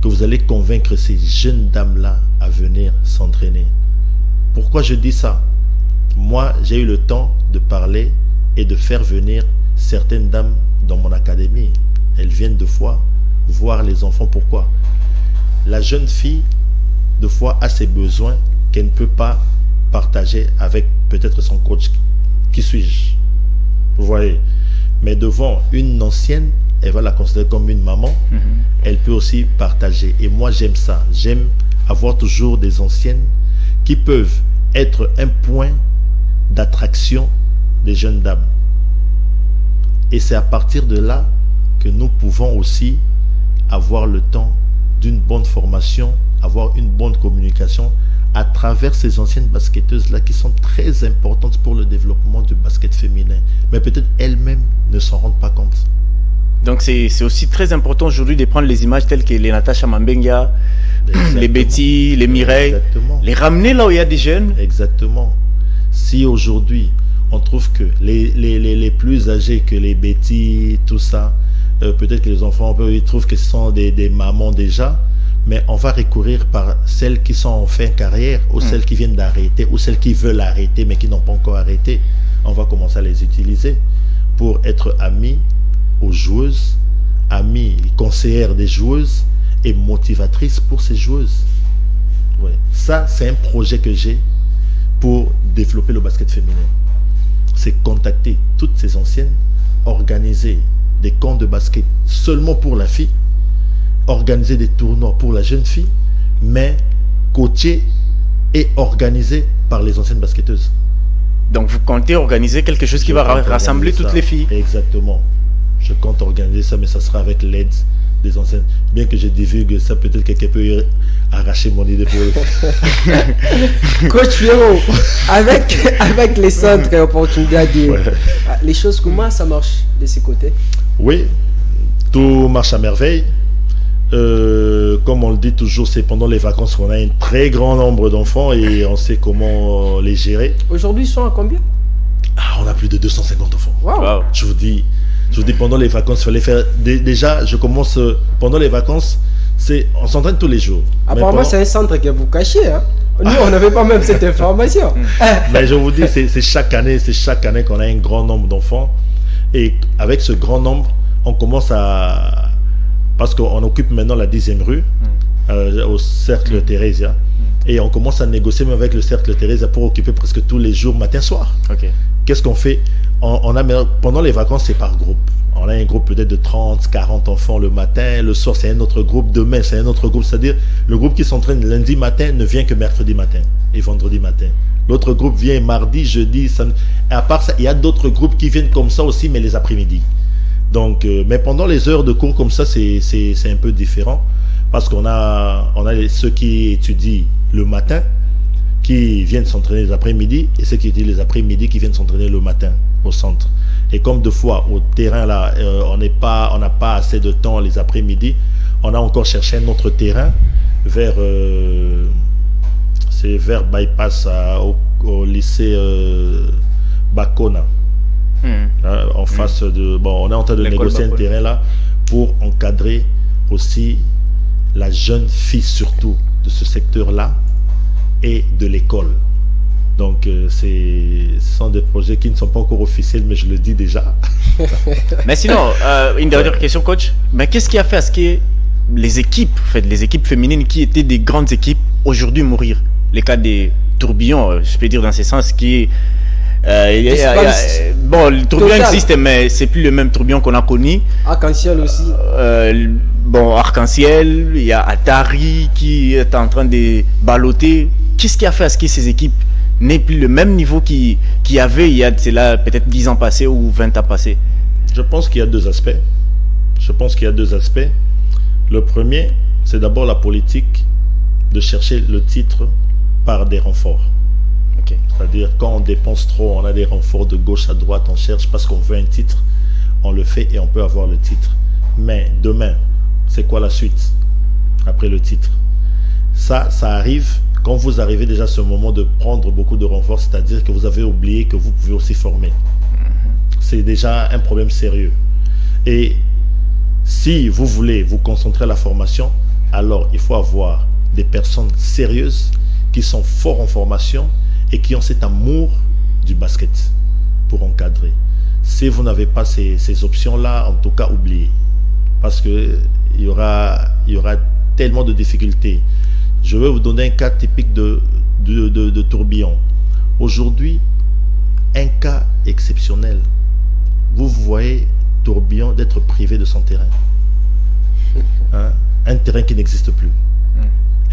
que vous allez convaincre ces jeunes dames-là à venir s'entraîner. Pourquoi je dis ça? Moi, j'ai eu le temps de parler et de faire venir certaines dames dans mon académie. Elles viennent deux fois voir les enfants. Pourquoi? La jeune fille, deux fois, a ses besoins qu'elle ne peut pas partager avec peut-être son coach. Qui suis-je? Vous voyez? Mais devant une ancienne, elle va la considérer comme une maman. Elle peut aussi partager. Et moi, j'aime ça. J'aime avoir toujours des anciennes qui peuvent être un point d'attraction des jeunes dames. Et c'est à partir de là que nous pouvons aussi avoir le temps d'une bonne formation, avoir une bonne communication à travers ces anciennes basketteuses-là qui sont très importantes pour le développement du basket féminin. Mais peut-être elles-mêmes ne s'en rendent pas compte. Donc c'est aussi très important aujourd'hui de prendre les images telles que les Natacha Mambenga, les Betty, les Mireille, les ramener là où il y a des jeunes. Exactement. Si aujourd'hui on trouve que les plus âgés que les Betty, tout ça, peut-être que les enfants ils trouvent que ce sont des mamans déjà, mais on va recourir par celles qui sont en fin de carrière ou celles qui viennent d'arrêter ou celles qui veulent arrêter mais qui n'ont pas encore arrêté. On va commencer à les utiliser pour être amis aux joueuses, amis, conseillères des joueuses et motivatrices pour ces joueuses. Ouais. Ça, c'est un projet que j'ai pour développer le basket féminin. C'est contacter toutes ces anciennes, organiser des camps de basket seulement pour la fille, organiser des tournois pour la jeune fille, mais coacher et organisé par les anciennes basketteuses. Donc vous comptez organiser quelque chose qui va rassembler toutes les filles. Exactement. Je compte organiser ça, mais ça sera avec l'aide des anciennes. Bien que je divulgue ça, peut-être quelqu'un peut arracher mon idée pour le Coach Pierrot, avec les centres et opportunités, les choses, comment ça marche de ces côtés? Oui, tout marche à merveille. Comme on le dit toujours, c'est pendant les vacances qu'on a un très grand nombre d'enfants et on sait comment les gérer. Aujourd'hui, ils sont à combien? On a plus de 250 enfants. Wow. Je vous dis pendant les vacances, il fallait faire. Déjà, je commence pendant les vacances. On s'entraîne tous les jours. Apparemment, c'est un centre que vous cachez. Hein? Nous, on n'avait pas même cette information. Mais je vous dis, c'est chaque année qu'on a un grand nombre d'enfants. Et avec ce grand nombre, on commence à. Parce qu'on occupe maintenant la 10e rue, au Cercle Thérésia. Et on commence à négocier même avec le Cercle Thérésia pour occuper presque tous les jours, matin, soir. Okay. Qu'est-ce qu'on fait? Pendant les vacances, c'est par groupe. On a un groupe peut-être de 30, 40 enfants le matin. Le soir, c'est un autre groupe. Demain, c'est un autre groupe. C'est-à-dire, le groupe qui s'entraîne lundi matin ne vient que mercredi matin et vendredi matin. L'autre groupe vient mardi, jeudi, samedi. Et à part ça, il y a d'autres groupes qui viennent comme ça aussi, mais les après-midi. Donc, mais pendant les heures de cours comme ça, c'est un peu différent. Parce qu'on a ceux qui étudient le matin, qui viennent s'entraîner les après-midi, et ceux qui étudient les après-midi qui viennent s'entraîner le matin au centre. Et comme deux fois au terrain là, on n'a pas assez de temps les après-midi, on a encore cherché un autre terrain vers c'est vers Bypass au lycée Bacona. En face de on est en train de négocier un terrain là pour encadrer aussi la jeune fille surtout de ce secteur là et de l'école. Donc, ce sont des projets qui ne sont pas encore officiels, mais je le dis déjà. Mais sinon, une dernière question, coach. Mais qu'est-ce qui a fait à ce que les équipes féminines qui étaient des grandes équipes, aujourd'hui mourir? Les cas des tourbillons, je peux dire dans ce sens, qui le tourbillon existe, mais c'est plus le même tourbillon qu'on a connu. Arc-en-ciel aussi. Arc-en-ciel, il y a Atari qui est en train de balloter. Qu'est-ce qui a fait à ce que ces équipes n'aient plus le même niveau qu'il y avait il y a peut-être 10 ans passés ou 20 ans passés? Je pense qu'il y a deux aspects. Le premier, c'est d'abord la politique de chercher le titre par des renforts. Okay. C'est-à-dire, quand on dépense trop, on a des renforts de gauche à droite, on cherche parce qu'on veut un titre, on le fait et on peut avoir le titre. Mais demain, c'est quoi la suite après le titre? Ça arrive quand vous arrivez déjà à ce moment de prendre beaucoup de renforts, c'est-à-dire que vous avez oublié que vous pouvez aussi former. C'est déjà un problème sérieux. Et si vous voulez vous concentrer à la formation, alors il faut avoir des personnes sérieuses qui sont fortes en formation et qui ont cet amour du basket pour encadrer. Si vous n'avez pas ces options-là, en tout cas, oubliez. Parce qu'il y aura tellement de difficultés. Je vais vous donner un cas typique de tourbillon. Aujourd'hui, un cas exceptionnel. Vous voyez tourbillon d'être privé de son terrain. Un terrain qui n'existe plus.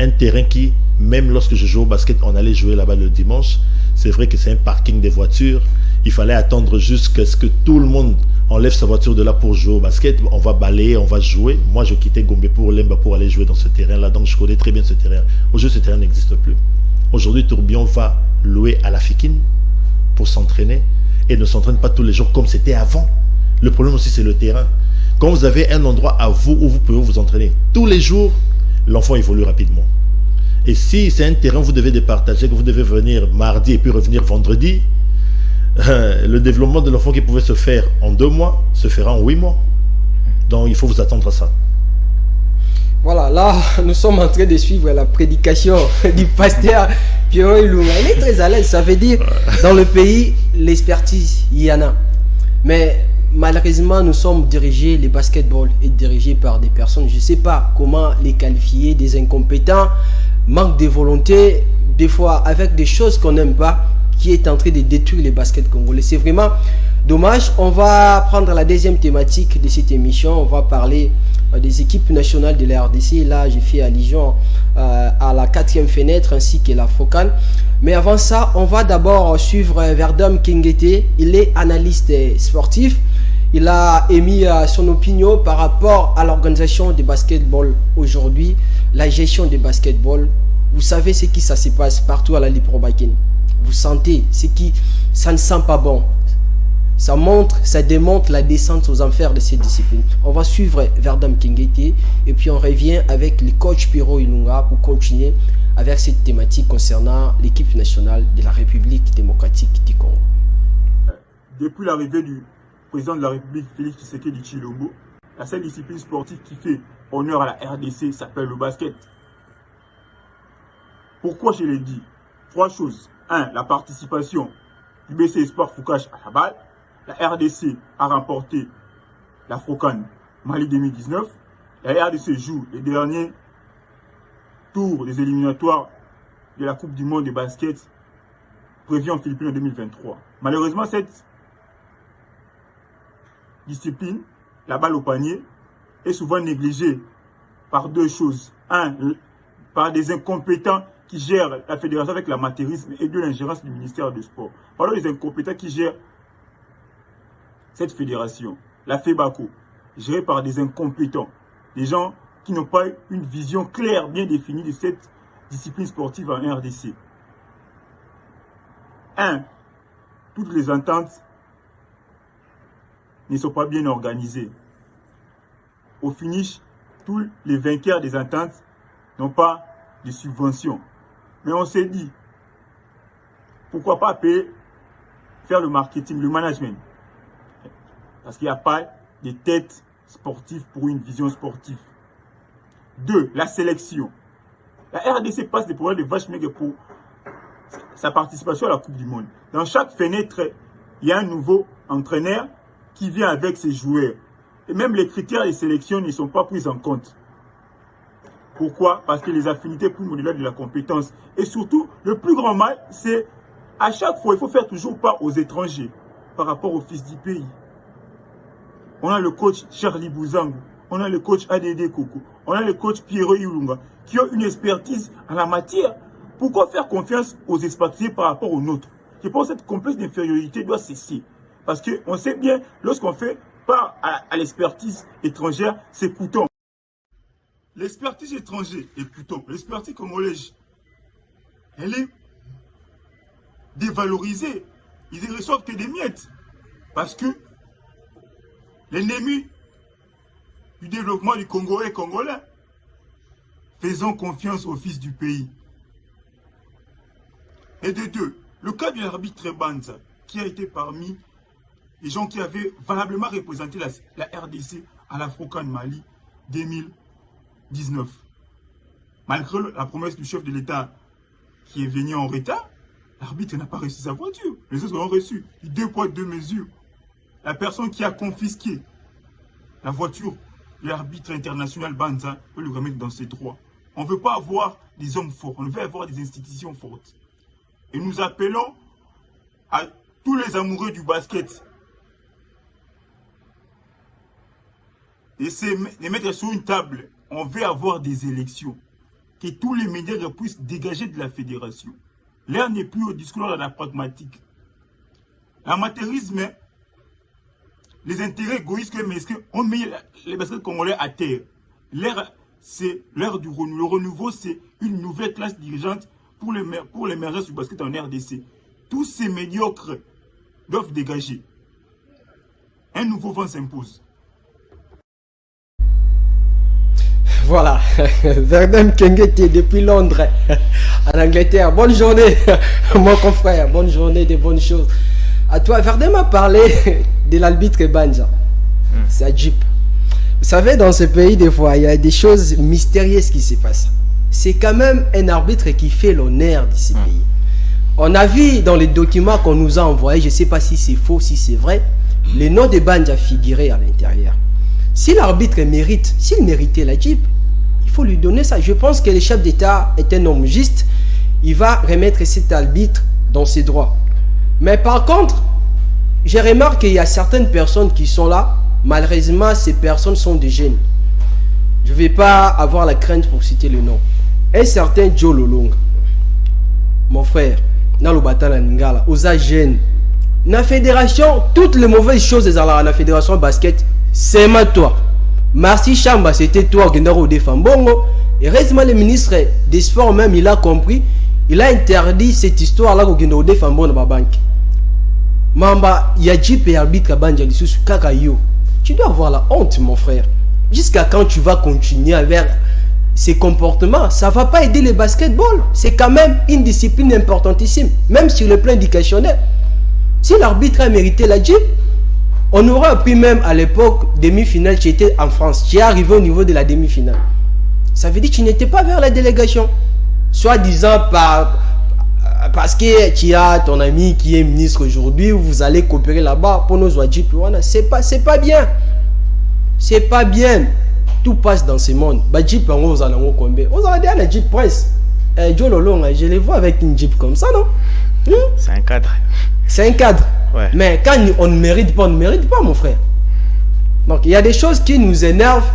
Un terrain qui, même lorsque je joue au basket, on allait jouer là-bas le dimanche. C'est vrai que c'est un parking des voitures. Il fallait attendre jusqu'à ce que tout le monde enlève sa voiture de là pour jouer au basket. On va balayer, on va jouer. Moi, je quittais Gombe pour Lemba pour aller jouer dans ce terrain-là. Donc, je connais très bien ce terrain. Aujourd'hui, ce terrain n'existe plus. Aujourd'hui, Tourbillon va louer à la Fikine pour s'entraîner et ne s'entraîne pas tous les jours comme c'était avant. Le problème aussi, c'est le terrain. Quand vous avez un endroit à vous où vous pouvez vous entraîner tous les jours, l'enfant évolue rapidement. Et si c'est un terrain, vous devez départager, que vous devez venir mardi et puis revenir vendredi, le développement de l'enfant qui pouvait se faire en 2 mois se fera en 8 mois. Donc il faut vous attendre à ça. Voilà, là, nous sommes en train de suivre la prédication du pasteur Pierrot Ilunga. Il est très à l'aise. Ça veut dire, dans le pays, l'expertise, il y en a. Mais malheureusement, nous sommes dirigés, le basketball est dirigé par des personnes, je ne sais pas comment les qualifier, des incompétents, manque de volonté, des fois avec des choses qu'on n'aime pas, qui est en train de détruire les baskets congolais. C'est vraiment dommage. On va prendre la deuxième thématique de cette émission. On va parler des équipes nationales de la RDC. Là, j'ai fait allusion à la 4e fenêtre ainsi que la FOCAN. Mais avant ça, on va d'abord suivre Verdum Kingete. Il est analyste sportif. Il a émis son opinion par rapport à l'organisation du basketball aujourd'hui, la gestion du basketball. Vous savez ce qui ça se passe partout à la Liprobaken. Vous sentez ce qui ça ne sent pas bon. Ça démontre la descente aux enfers de cette discipline. On va suivre Verdum Kingete et puis on revient avec le coach Pierrot Ilunga pour continuer avec cette thématique concernant l'équipe nationale de la République démocratique du Congo. Depuis l'arrivée du président de la République, Félix Tshisekedi Tshilombo, la seule discipline sportive qui fait honneur à la RDC s'appelle le basket. Pourquoi je l'ai dit? 3 choses. 1. La participation du BC Espoir Foucache à la balle. La RDC a remporté la FOCAN Mali 2019. La RDC joue les derniers tours des éliminatoires de la Coupe du Monde de basket prévue en Philippines en 2023. Malheureusement, cette discipline, la balle au panier, est souvent négligée par deux choses. Un, par des incompétents qui gèrent la fédération avec l'amateurisme et de l'ingérence du ministère du Sport. Pardon, les incompétents qui gèrent cette fédération, la FEBACO, gérée par des incompétents, des gens qui n'ont pas une vision claire, bien définie de cette discipline sportive en RDC. Un, toutes les ententes ne sont pas bien organisées. Au finish, tous les vainqueurs des ententes n'ont pas de subventions. Mais on s'est dit, pourquoi pas payer, faire le marketing, le management? Parce qu'il n'y a pas de tête sportive pour une vision sportive. Deux, la sélection. La RDC passe des problèmes de vache maigre pour sa participation à la Coupe du Monde. Dans chaque fenêtre, il y a un nouveau entraîneur qui vient avec ses joueurs. Et même les critères de sélection ne sont pas pris en compte. Pourquoi? Parce que les affinités plus au-delà de la compétence. Et surtout, le plus grand mal, c'est à chaque fois, il faut faire toujours part aux étrangers par rapport aux fils du pays. On a le coach Charlie Bouzango, on a le coach ADD Koko, on a le coach Pierre Yulunga, qui ont une expertise en la matière. Pourquoi faire confiance aux expatriés par rapport aux nôtres? Je pense que cette complexe d'infériorité doit cesser. Parce qu'on sait bien, lorsqu'on fait part à l'expertise étrangère, c'est coûteux. L'expertise étrangère est coûteux. L'expertise congolaise, elle est dévalorisée. Ils ne reçoivent que des miettes. Parce que l'ennemi du développement du Congo est congolais. Faisons confiance aux fils du pays. Et de deux, le cas de l'arbitre Banza, qui a été parmi les gens qui avaient valablement représenté la RDC à l'Afro-Can Mali 2019. Malgré la promesse du chef de l'État qui est venu en retard, l'arbitre n'a pas reçu sa voiture. Les autres ont reçu. 2 poids, 2 mesures. La personne qui a confisqué la voiture de l'arbitre international Banza peut le remettre dans ses droits. On ne veut pas avoir des hommes forts, on veut avoir des institutions fortes. Et nous appelons à tous les amoureux du basket de mettre sur une table. On veut avoir des élections. Que tous les médias puissent dégager de la fédération. L'heure n'est plus au discours de la pragmatique. L'amateurisme, les intérêts égoïstes ont mis les baskets congolais à terre. L'heure, c'est l'heure du renouveau. Le renouveau, c'est une nouvelle classe dirigeante pour l'émergence du basket en RDC. Tous ces médiocres doivent dégager. Un nouveau vent s'impose. Voilà, Verdun Kengete depuis Londres, en Angleterre. Bonne journée, mon confrère. Bonne journée, de bonnes choses. À toi, Verdun m'a parlé de l'arbitre Banza. C'est à Jeep. Vous savez, dans ce pays, des fois, il y a des choses mystérieuses qui se passent. C'est quand même un arbitre qui fait l'honneur de ce pays. On a vu dans les documents qu'on nous a envoyés, je ne sais pas si c'est faux, si c'est vrai, le nom de Banza figurait à l'intérieur. Si l'arbitre mérite, s'il méritait la Jeep, il faut lui donner ça. Je pense que le chef d'État est un homme juste. Il va remettre cet arbitre dans ses droits. Mais par contre, j'ai remarqué qu'il y a certaines personnes qui sont là. Malheureusement, ces personnes sont des jeunes. Je ne vais pas avoir la crainte pour citer le nom. Un certain Joe Lolong, mon frère, dans le bataille Ngala, aux jeunes. La fédération, toutes les mauvaises choses dans la fédération basket, c'est toi. Marcy Chamba, c'était toi qui est défendu. Bongo. Et récemment, le ministre des Sports même, il a compris. Il a interdit cette histoire-là qui est défendu dans la banque. Mamba, il y a Jeep et arbitre Banja Lissus Kakayo. Tu dois avoir la honte, mon frère. Jusqu'à quand tu vas continuer avec ces comportements? Ça ne va pas aider le basketball. C'est quand même une discipline importantissime, même sur le plan éducationnel. Si l'arbitre a mérité la Jeep, on aurait appris même à l'époque, demi-finale, tu étais en France. Tu es arrivé au niveau de la demi-finale. Ça veut dire que tu n'étais pas vers la délégation. Soit-disant parce que tu as ton ami qui est ministre aujourd'hui, vous allez coopérer là-bas pour nos Jeep. C'est pas bien. C'est pas bien. Tout passe dans ce monde. Jeep, on a combien? On a dit à la Jeep Presse. Joe Lolong, je les vois avec une Jeep comme ça, non? C'est un cadre. C'est un cadre. Ouais. Mais quand on ne mérite pas, mon frère. Donc il y a des choses qui nous énervent.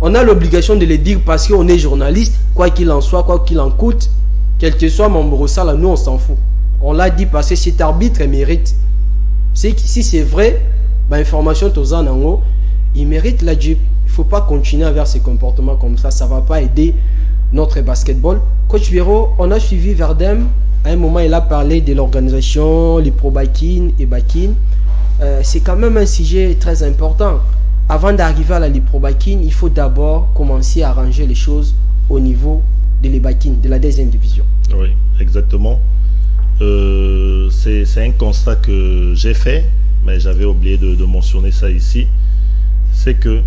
On a l'obligation de les dire parce qu'on est journaliste, quoi qu'il en soit, quoi qu'il en coûte, quel que soit mon brossard, là, nous on s'en fout. On l'a dit parce que cet arbitre mérite. Si c'est vrai, information tous en haut, il mérite la Jeep. Il ne faut pas continuer vers ces comportements comme ça. Ça ne va pas aider notre basketball. Coach Viro, on a suivi Verdem. À un moment, il a parlé de l'organisation, les pro-Bakin et Bakin. C'est quand même un sujet très important. Avant d'arriver à la Pro-Bakin, il faut d'abord commencer à arranger les choses au niveau de l'Ebakin, de la deuxième division. Oui, exactement. C'est un constat que j'ai fait, mais j'avais oublié de mentionner ça ici. C'est que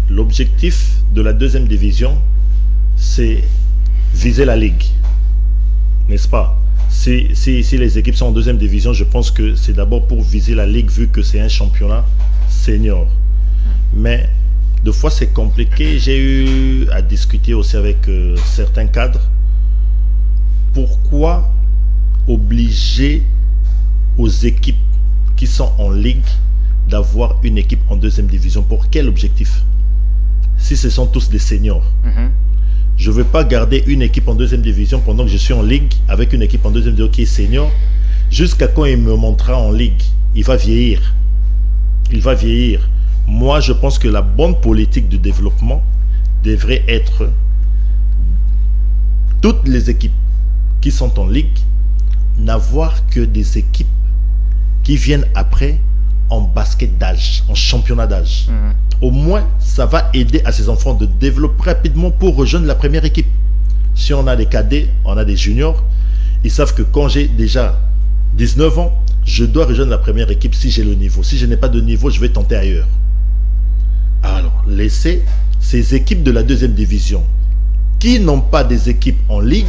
l'objectif de la deuxième division, c'est viser la ligue. N'est-ce pas? Si les équipes sont en deuxième division, je pense que c'est d'abord pour viser la ligue, vu que c'est un championnat senior. Mais des fois c'est compliqué. J'ai eu à discuter aussi avec certains cadres. Pourquoi obliger aux équipes qui sont en ligue d'avoir une équipe en deuxième division? Pour quel objectif? Si ce sont tous des seniors. Je ne veux pas garder une équipe en deuxième division pendant que je suis en ligue avec une équipe en deuxième division qui est senior. Jusqu'à quand il me montrera en ligue? Il va vieillir. Il va vieillir. Moi, je pense que la bonne politique de développement devrait être toutes les équipes qui sont en ligue n'avoir que des équipes qui viennent après en basket d'âge, en championnat d'âge. Au moins, ça va aider à ces enfants de développer rapidement pour rejoindre la première équipe. Si on a des cadets, on a des juniors, ils savent que quand j'ai déjà 19 ans, je dois rejoindre la première équipe si j'ai le niveau. Si je n'ai pas de niveau, je vais tenter ailleurs. Alors, laissez ces équipes de la deuxième division qui n'ont pas des équipes en ligue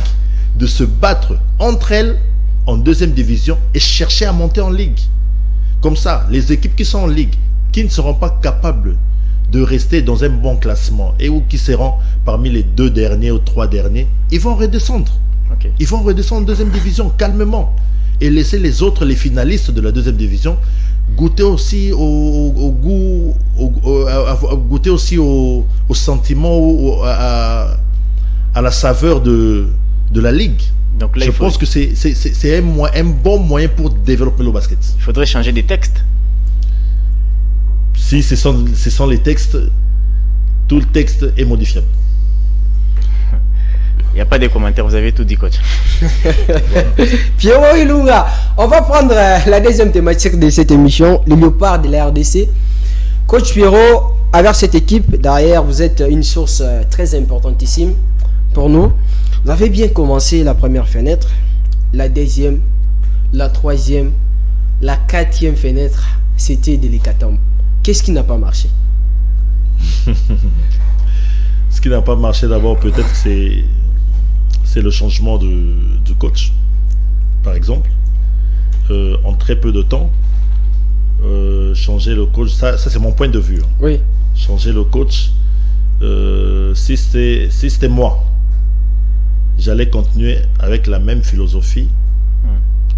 de se battre entre elles en deuxième division et chercher à monter en ligue. Comme ça, les équipes qui sont en ligue, qui ne seront pas capables de rester dans un bon classement et ou qui seront parmi les 2 derniers ou 3 derniers, ils vont redescendre. Okay. Ils vont redescendre en deuxième division calmement et laisser les autres, les finalistes de la deuxième division, goûter aussi au goût, goûter aussi au sentiment, à la saveur de la ligue. Donc là, je pense que c'est un bon moyen pour développer le basket. Il faudrait changer des textes. Si ce sont les textes, tout le texte est modifiable. Il n'y a pas de commentaires, vous avez tout dit, coach. Pierrot Ilunga, on va prendre la deuxième thématique de cette émission, le léopard de la RDC. Coach Pierrot, avec cette équipe, derrière, vous êtes une source très importantissime pour nous. Vous avez bien commencé la première fenêtre, la deuxième, la troisième, la quatrième fenêtre, c'était de l'hécatombe. Qu'est-ce qui n'a pas marché? Ce qui n'a pas marché d'abord, peut-être c'est le changement du coach, par exemple. En très peu de temps, changer le coach, ça c'est mon point de vue. Oui. Changer le coach, si c'était moi, j'allais continuer avec la même philosophie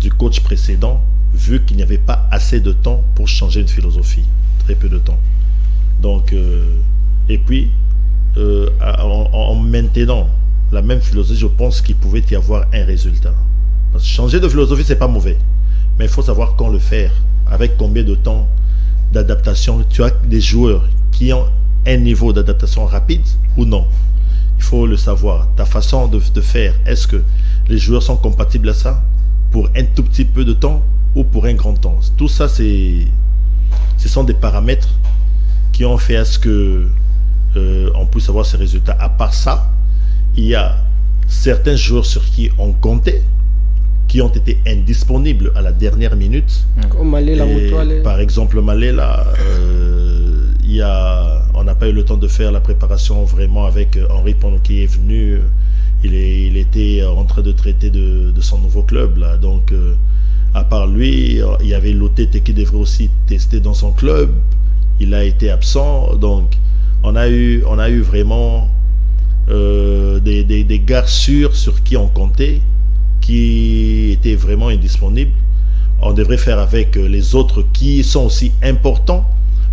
du coach précédent, vu qu'il n'y avait pas assez de temps pour changer une philosophie. Très peu de temps. Donc, et puis, en maintenant la même philosophie, je pense qu'il pouvait y avoir un résultat. Parce que changer de philosophie, c'est pas mauvais. Mais il faut savoir quand le faire, avec combien de temps d'adaptation. Tu as des joueurs qui ont un niveau d'adaptation rapide ou non. Il faut le savoir. Ta façon de faire, est-ce que les joueurs sont compatibles à ça pour un tout petit peu de temps ou pour un grand temps? Tout ça, ce sont des paramètres qui ont fait à ce que on puisse avoir ces résultats. À part ça, il y a certains joueurs sur qui on comptait, qui ont été indisponibles à la dernière minute. Comme Malela, par exemple, Malela, on n'a pas eu le temps de faire la préparation vraiment avec Henri pendant qu'il est venu. Il était en train de traiter de son nouveau club là. Donc à part lui, il y avait Lotete qui devrait aussi tester dans son club. Il a été absent. Donc on a eu vraiment des gars sûrs sur qui on comptait, qui étaient vraiment indisponibles. On devrait faire avec les autres qui sont aussi importants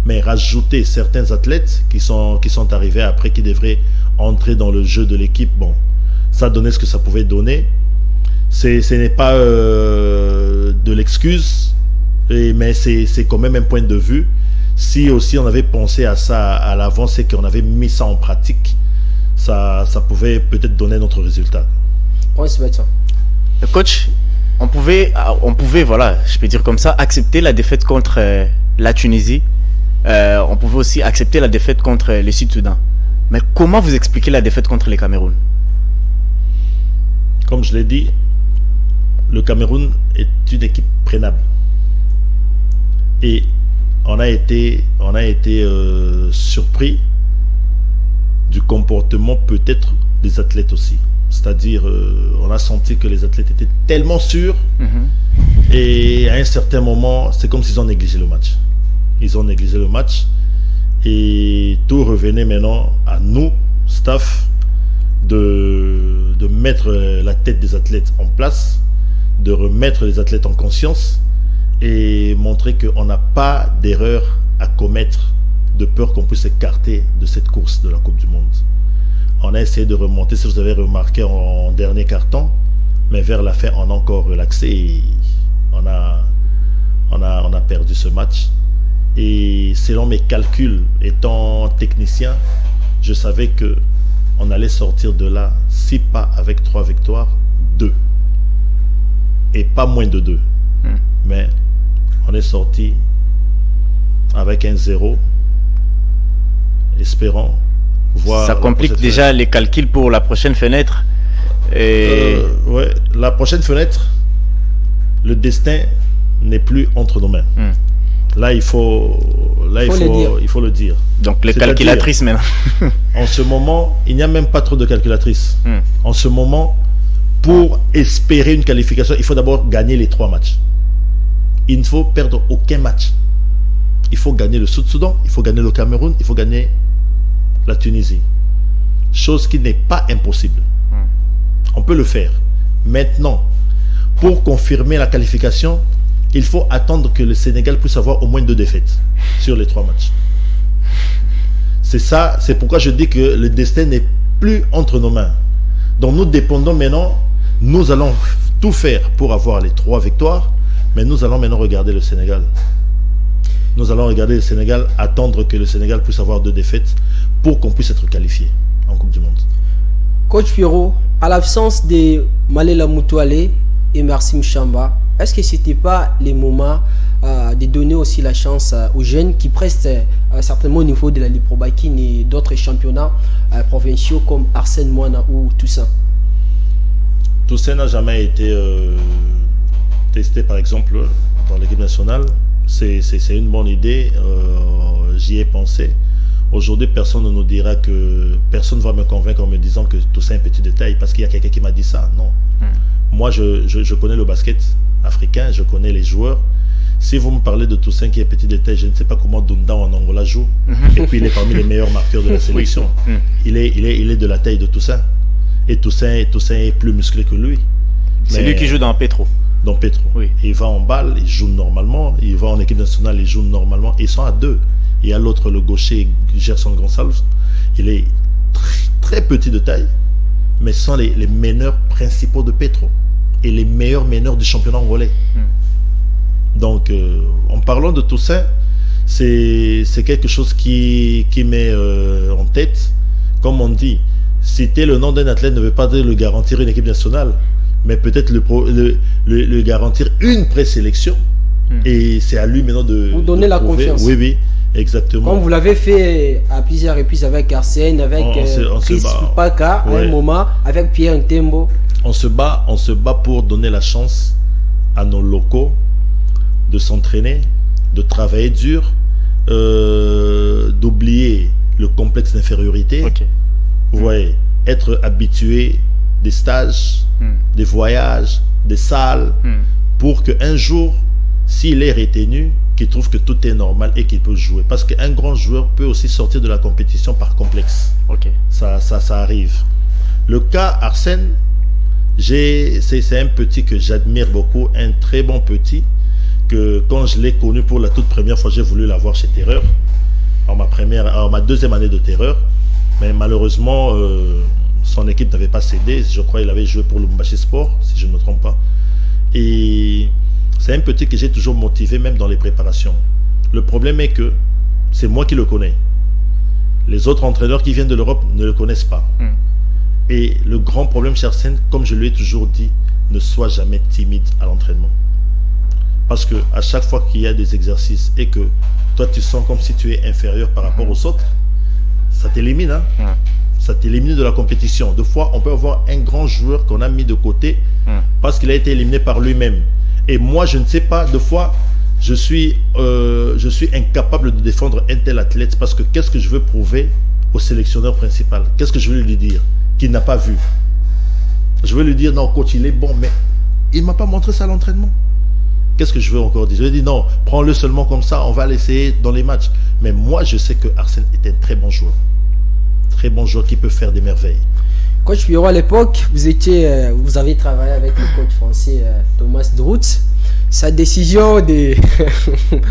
mais rajouter certains athlètes qui sont arrivés après, qui devraient entrer dans le jeu de l'équipe, bon, ça donnait ce que ça pouvait donner. Ce n'est pas de l'excuse, mais c'est quand même un point de vue. Si aussi on avait pensé à ça à l'avance et qu'on avait mis ça en pratique, ça pouvait peut-être donner notre résultat. Le coach, on pouvait, voilà, je peux dire comme ça, accepter la défaite contre la Tunisie. On pouvait aussi accepter la défaite contre le Sud-Soudan. Mais comment vous expliquez la défaite contre le Cameroun? Comme je l'ai dit, le Cameroun est une équipe prenable. Et on a été surpris du comportement peut-être des athlètes aussi. C'est-à-dire, on a senti que les athlètes étaient tellement sûrs. Et à un certain moment, c'est comme s'ils ont négligé le match. Ils ont négligé le match. Et tout revenait maintenant à nous, staff, de mettre la tête des athlètes en place, de remettre les athlètes en conscience et montrer qu'on n'a pas d'erreur à commettre de peur qu'on puisse s'écarter de cette course de la Coupe du Monde. On a essayé de remonter, si vous avez remarqué, en dernier carton, mais vers la fin, on a encore relaxé et on a perdu ce match. Et selon mes calculs, étant technicien, je savais qu'on allait sortir de là, si pas avec 3 victoires, 2. Et pas moins de 2. Mais on est sorti avec un 0. Espérons voir. Ça complique déjà les calculs pour la prochaine fenêtre. Ouais, la prochaine fenêtre, le destin n'est plus entre nos mains. Là, il faut le dire. Donc, les calculatrices maintenant. En ce moment, il n'y a même pas trop de calculatrices. En ce moment, pour espérer une qualification, il faut d'abord gagner les 3 matchs. Il ne faut perdre aucun match. Il faut gagner le Sud-Soudan, il faut gagner le Cameroun, il faut gagner la Tunisie. Chose qui n'est pas impossible. On peut le faire. Maintenant, pour confirmer la qualification, il faut attendre que le Sénégal puisse avoir au moins 2 défaites sur les 3 matchs. C'est ça, c'est pourquoi je dis que le destin n'est plus entre nos mains. Donc nous dépendons maintenant, nous allons tout faire pour avoir les 3 victoires, mais nous allons maintenant regarder le Sénégal. Nous allons regarder le Sénégal, attendre que le Sénégal puisse avoir 2 défaites pour qu'on puisse être qualifié en Coupe du Monde. Coach Pierrot, à l'absence de Malela Moutoualé et Marcim Chamba, est-ce que ce n'était pas les moments de donner aussi la chance aux jeunes qui prestent certainement au niveau de la Ligue Pro Biking et d'autres championnats provinciaux comme Arsène Moana ou Toussaint? Toussaint n'a jamais été testé par exemple dans l'équipe nationale. C'est une bonne idée, j'y ai pensé. Aujourd'hui, personne ne nous dira que... Personne ne va me convaincre en me disant que Toussaint est un petit détail parce qu'il y a quelqu'un qui m'a dit ça. Non. Moi, je connais le basket africain, je connais les joueurs. Si vous me parlez de Toussaint qui est petit détail, je ne sais pas comment Dunda en Angola joue. Et puis il est parmi les meilleurs marqueurs de la sélection. Il est de la taille de Toussaint. Et Toussaint est plus musclé que lui. C'est lui qui joue dans Petro. Dans Petro. Oui. Il va en balle, il joue normalement. Il va en équipe nationale, il joue normalement. Ils sont à 2. Il y a l'autre, le gaucher, Gerson Gonçalves. Il est très petit de taille. Mais ce sont les meneurs principaux de Petro. Et les meilleurs meneurs du championnat angolais. Donc, en parlant de Toussaint, c'est quelque chose qui met en tête. Comme on dit, citer le nom d'un athlète ne veut pas dire le garantir une équipe nationale, mais peut-être le garantir une présélection. Et c'est à lui maintenant de... Vous donner la confiance. Oui, exactement. Comme vous l'avez fait à plusieurs reprises avec Arsène, avec Chris Paka, à un moment, avec Pierre Ntembo. On se bat pour donner la chance à nos locaux de s'entraîner, de travailler dur, d'oublier le complexe d'infériorité. Vous voyez, être habitué des stages, des voyages, des salles, pour qu'un jour, s'il est retenu, qu'il trouve que tout est normal et qu'il peut jouer. Parce qu'un grand joueur peut aussi sortir de la compétition par complexe. Ça arrive. Le cas Arsène, c'est un petit que j'admire beaucoup, un très bon petit, que quand je l'ai connu pour la toute première fois, j'ai voulu l'avoir chez Terreur. en ma deuxième année de terreur. Mais malheureusement, son équipe n'avait pas cédé. Je crois qu'il avait joué pour le Lubumbashi Sport, si je ne me trompe pas. Et c'est un petit que j'ai toujours motivé, même dans les préparations. Le problème est que c'est moi qui le connais. Les autres entraîneurs qui viennent de l'Europe ne le connaissent pas. Et le grand problème chez Arsène, comme je lui ai toujours dit, ne sois jamais timide à l'entraînement. Parce que à chaque fois qu'il y a des exercices et que toi tu sens comme si tu es inférieur par rapport aux autres, ça t'élimine. Hein? Ça t'élimine de la compétition. Deux fois, on peut avoir un grand joueur qu'on a mis de côté parce qu'il a été éliminé par lui-même. Et moi, je ne sais pas, deux fois, je suis incapable de défendre un tel athlète parce que qu'est-ce que je veux prouver au sélectionneur principal? Qu'est-ce que je veux lui dire qu'il n'a pas vu? Je veux lui dire, non, coach, il est bon, mais il ne m'a pas montré ça à l'entraînement. Qu'est-ce que je veux encore dire? Je lui dis, non, prends-le seulement comme ça, on va l'essayer dans les matchs. Mais moi, je sais que Arsène est un très bon joueur. Très bon joueur qui peut faire des merveilles. Coach Pierrot, à l'époque, vous avez travaillé avec le coach français Thomas Drutz. Sa décision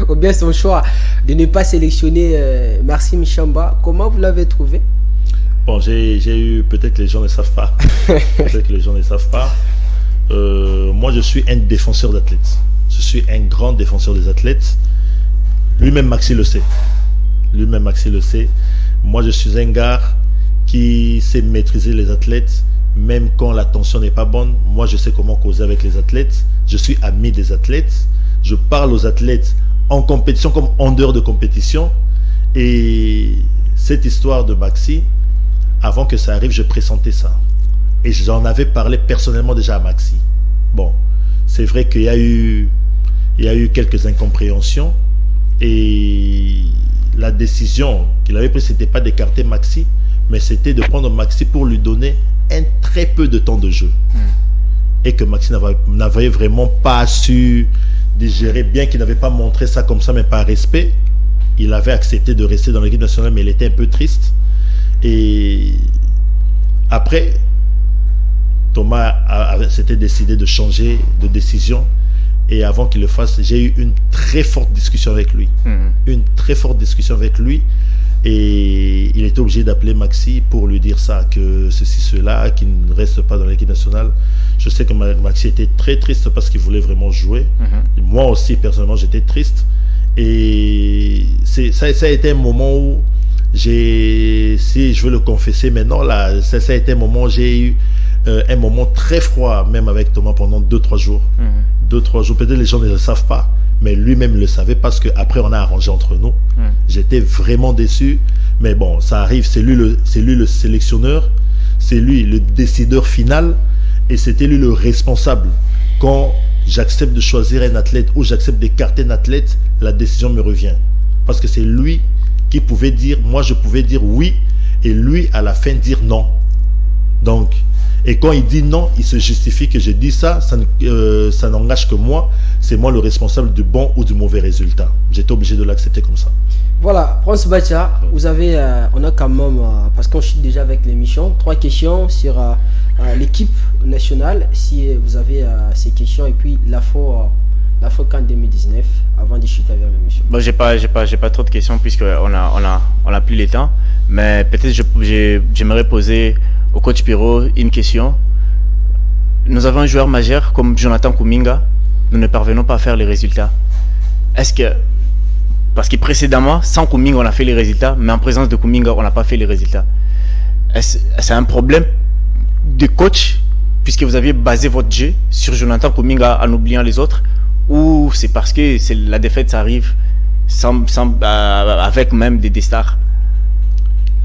ou bien son choix de ne pas sélectionner Maxime Chamba, comment vous l'avez trouvé? Bon, j'ai eu, peut-être que les gens ne savent pas. Peut-être que les gens ne savent pas. Moi, je suis un défenseur d'athlètes. Je suis un grand défenseur des athlètes. Lui-même, Maxi le sait. Lui-même, Maxi le sait. Moi, je suis un gars qui sait maîtriser les athlètes, même quand la tension n'est pas bonne. Moi, je sais comment causer avec les athlètes. Je suis ami des athlètes. Je parle aux athlètes en compétition comme en dehors de compétition. Et cette histoire de Maxi, avant que ça arrive, je pressentais ça. Et j'en avais parlé personnellement déjà à Maxi. Bon, c'est vrai qu'il y a eu quelques incompréhensions. Et la décision qu'il avait prise, ce n'était pas d'écarter Maxi, mais c'était de prendre Maxi pour lui donner un très peu de temps de jeu. Et que Maxi n'avait vraiment pas su digérer, bien qu'il n'avait pas montré ça comme ça, mais par respect. Il avait accepté de rester dans l'équipe nationale, mais il était un peu triste. Et après, Thomas s'était décidé de changer de décision. Et avant qu'il le fasse, j'ai eu une très forte discussion avec lui. Une très forte discussion avec lui. Et il était obligé d'appeler Maxi pour lui dire ça, que ceci, cela, qu'il ne reste pas dans l'équipe nationale. Je sais que Maxi était très triste parce qu'il voulait vraiment jouer. Moi aussi, personnellement, j'étais triste. Et ça a été un moment où si je veux le confesser maintenant, là, ça a été un moment où j'ai eu un moment très froid, même avec Thomas pendant 2-3 jours. 2-3 jours, peut-être les gens ne le savent pas, mais lui-même le savait parce qu'après on a arrangé entre nous. J'étais vraiment déçu, mais bon, ça arrive, c'est lui le sélectionneur, c'est lui le décideur final, et c'était lui le responsable. Quand j'accepte de choisir un athlète ou j'accepte d'écarter un athlète, la décision me revient. Parce que c'est lui qui pouvait dire, moi je pouvais dire oui, et lui à la fin dire non. Donc, et quand il dit non, il se justifie que j'ai dit ça, ça n'engage que moi, c'est moi le responsable du bon ou du mauvais résultat. J'étais obligé de l'accepter comme ça. Voilà, Prince Bacha, vous avez, on a quand même, parce qu'on chute déjà avec l'émission, 3 questions sur l'équipe nationale, si vous avez ces questions, et puis l'Afro-CAN 2019, avant de chuter vers l'émission. Bon, j'ai pas trop de questions puisqu'on a plus le temps, mais peut-être j'aimerais poser au coach Pierrot une question. Nous avons un joueur majeur comme Jonathan Kuminga, nous ne parvenons pas à faire les résultats. Parce que précédemment, sans Kuminga, on a fait les résultats, mais en présence de Kuminga, on n'a pas fait les résultats. C'est un problème de coach, puisque vous aviez basé votre jeu sur Jonathan Kuminga en oubliant les autres, ou c'est parce que la défaite, ça arrive avec même des stars?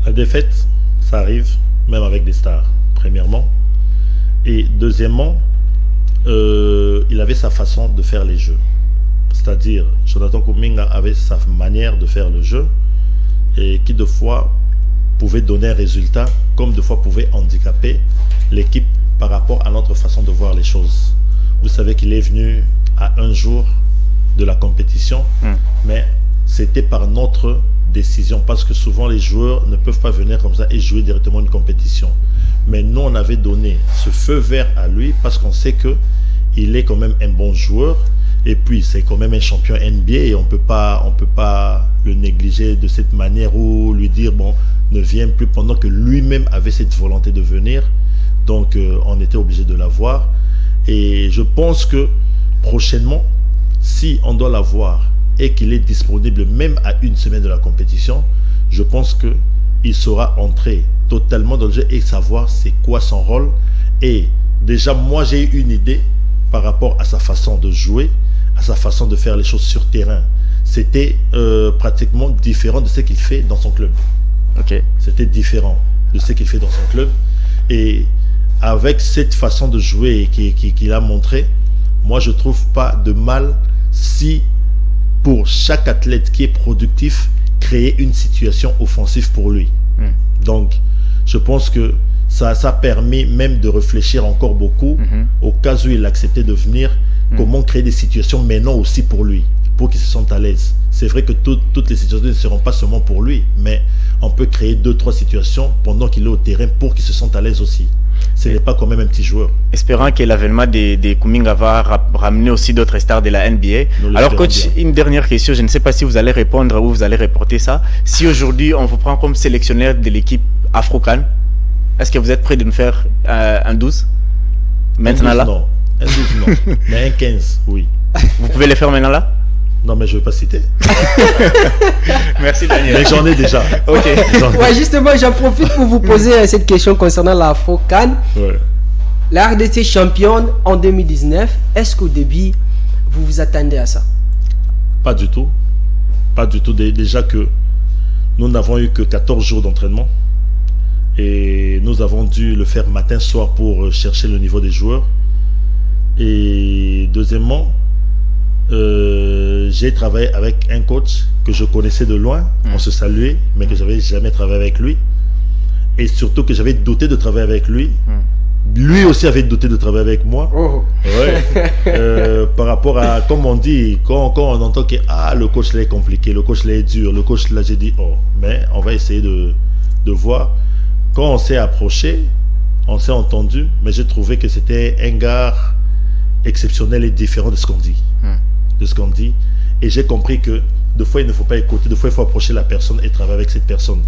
La défaite, ça arrive même avec des stars, premièrement. Et deuxièmement, il avait sa façon de faire les jeux. C'est-à-dire, Jonathan Kuminga avait sa manière de faire le jeu et qui, de fois, pouvait donner un résultat, comme de fois pouvait handicaper l'équipe par rapport à notre façon de voir les choses. Vous savez qu'il est venu à un jour de la compétition, mais c'était par notre décision, parce que souvent les joueurs ne peuvent pas venir comme ça et jouer directement une compétition. Mais nous, on avait donné ce feu vert à lui parce qu'on sait qu'il est quand même un bon joueur Et puis, c'est quand même un champion NBA et on peut pas le négliger de cette manière ou lui dire, bon, ne viens plus pendant que lui-même avait cette volonté de venir. Donc, on était obligé de l'avoir. Et je pense que prochainement, si on doit l'avoir et qu'il est disponible même à une semaine de la compétition, je pense qu'il saura entrer totalement dans le jeu et savoir c'est quoi son rôle. Et déjà, moi, j'ai eu une idée par rapport à sa façon de jouer, à sa façon de faire les choses sur terrain. C'était pratiquement différent de ce qu'il fait dans son club. Ok. C'était différent de ce qu'il fait dans son club. Et avec cette façon de jouer qu'il a montré, moi, je ne trouve pas de mal si, pour chaque athlète qui est productif, créer une situation offensive pour lui. Donc, je pense que ça a permis même de réfléchir encore beaucoup au cas où il acceptait de venir, comment créer des situations maintenant aussi pour lui, pour qu'il se sente à l'aise. C'est vrai que toutes les situations ne seront pas seulement pour lui, mais on peut créer 2-3 situations pendant qu'il est au terrain pour qu'il se sente à l'aise aussi. Ce n'est pas quand même un petit joueur. Espérant que l'avènement des Kuminga va ramener aussi d'autres stars de la NBA. Alors coach, une dernière question, je ne sais pas si vous allez répondre ou vous allez reporter ça. Si aujourd'hui on vous prend comme sélectionneur de l'équipe Afro-CAN, est-ce que vous êtes prêt de nous faire un 12 maintenant là? Non, un 12 non, mais un 15 oui. Vous pouvez le faire maintenant là? Non, mais je ne vais pas citer. Merci Daniel. Mais j'en ai déjà. Ok. Ouais, justement, j'en profite pour vous poser cette question concernant la Afro-CAN. Ouais. La RDC championne en 2019. Est-ce qu'au début, vous vous attendez à ça? Pas du tout. Pas du tout. Déjà que nous n'avons eu que 14 jours d'entraînement. Et nous avons dû le faire matin, soir pour chercher le niveau des joueurs. Et deuxièmement, j'ai travaillé avec un coach que je connaissais de loin. On se saluait, mais que j'avais jamais travaillé avec lui. Et surtout que j'avais douté de travailler avec lui. Lui aussi avait douté de travailler avec moi. Ouais. Par rapport à, comme on dit, quand on entend que le coach là est compliqué, le coach là est dur, le coach là, j'ai dit, mais on va essayer de voir. Quand on s'est approché, on s'est entendu, mais j'ai trouvé que c'était un gars exceptionnel et différent de ce qu'on dit. Et j'ai compris que des fois il ne faut pas écouter, des fois il faut approcher la personne et travailler avec cette personne.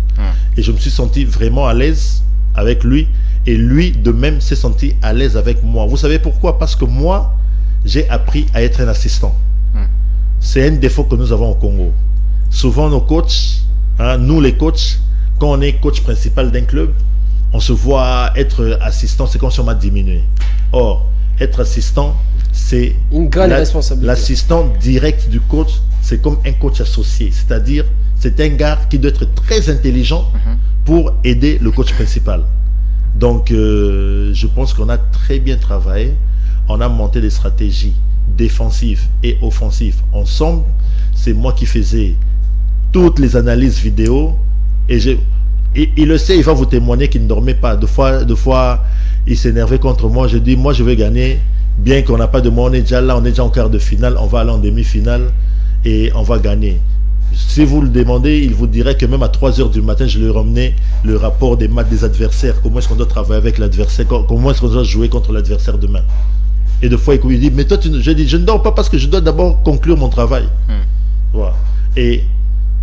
Et je me suis senti vraiment à l'aise avec lui, et lui de même s'est senti à l'aise avec moi. Vous savez pourquoi? Parce que moi j'ai appris à être un assistant. C'est un défaut que nous avons au Congo. Souvent nos coachs, nous les coachs, quand on est coach principal d'un club, on se voit être assistant, c'est comme si on m'a diminué. Or, être assistant, c'est une grande responsabilité. L'assistant direct du coach, c'est comme un coach associé. C'est-à-dire, c'est un gars qui doit être très intelligent pour aider le coach principal. Donc, je pense qu'on a très bien travaillé. On a monté des stratégies défensives et offensives ensemble. C'est moi qui faisais toutes les analyses vidéo. Et il le sait, il va vous témoigner qu'il ne dormait pas. Deux fois, il s'énervait contre moi. Je dis, moi, je vais gagner. Bien qu'on n'a pas de moi, on est déjà là, on est déjà en quart de finale. On va aller en demi-finale et on va gagner. Si vous le demandez, il vous dirait que même à 3h du matin, je lui ramenais le rapport des maths des adversaires. Comment est-ce qu'on doit travailler avec l'adversaire? Comment est-ce qu'on doit jouer contre l'adversaire demain? Et des fois, il dit, mais toi, je dis, je ne dors pas parce que je dois d'abord conclure mon travail. Voilà. Et